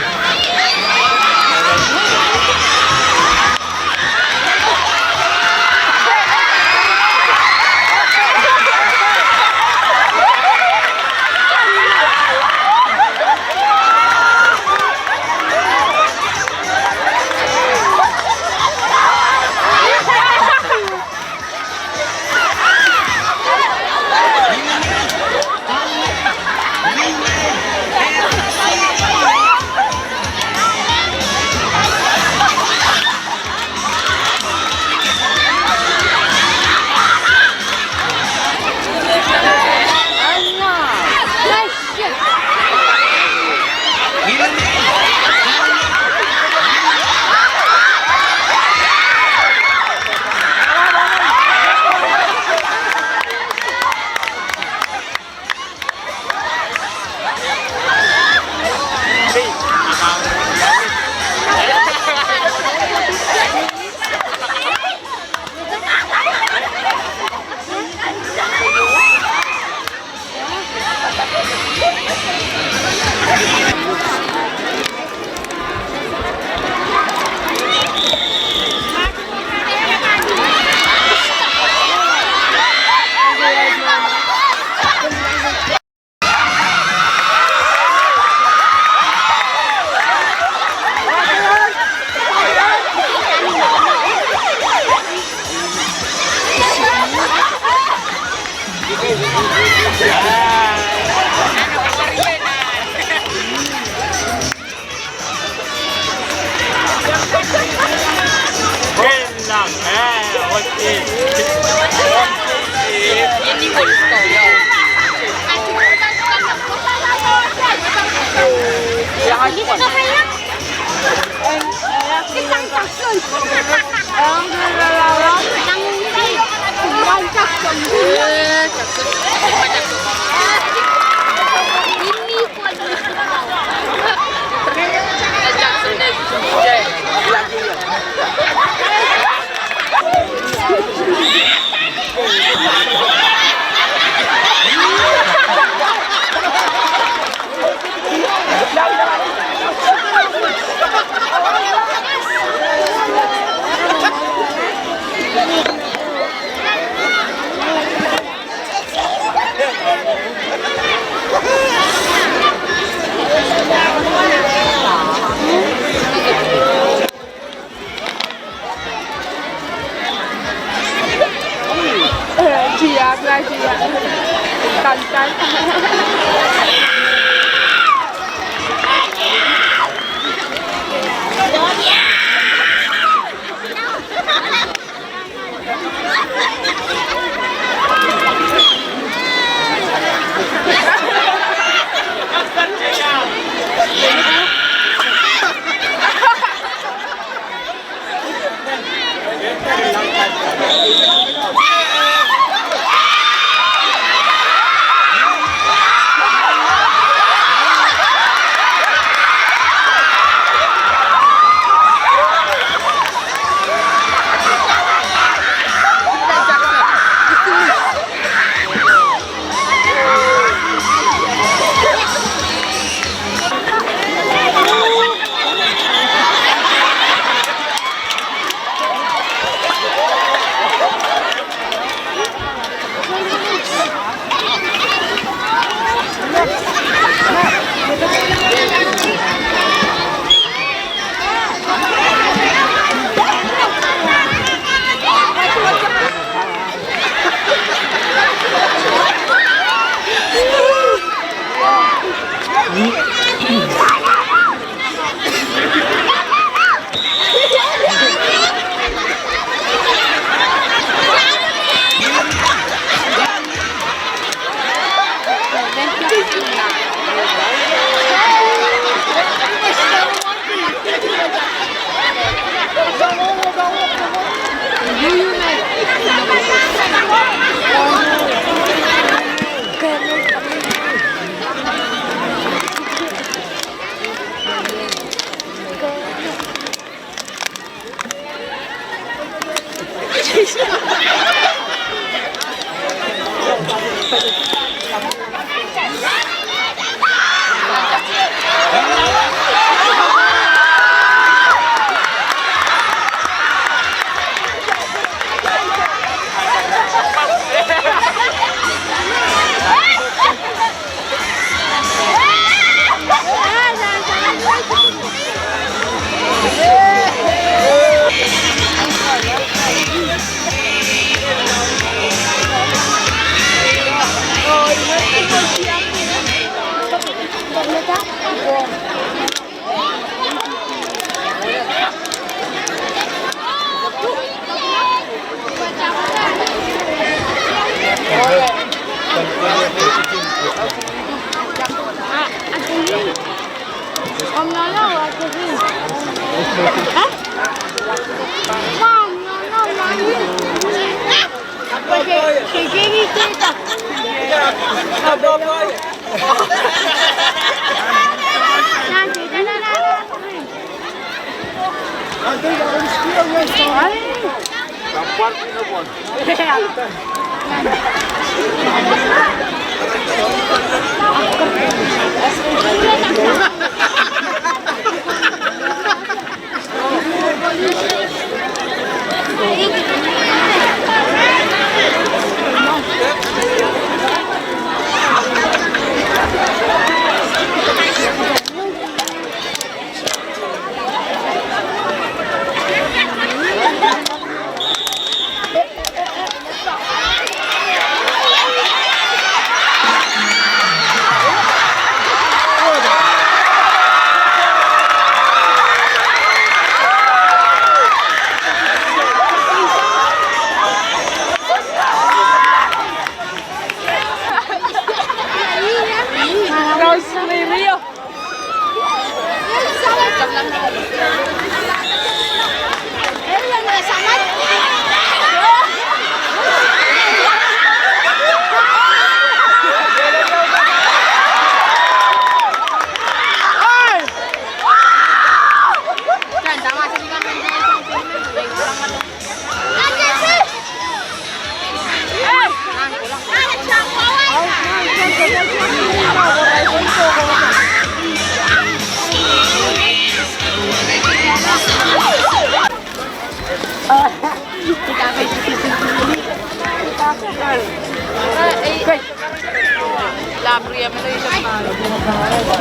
Gabriel Malaysia.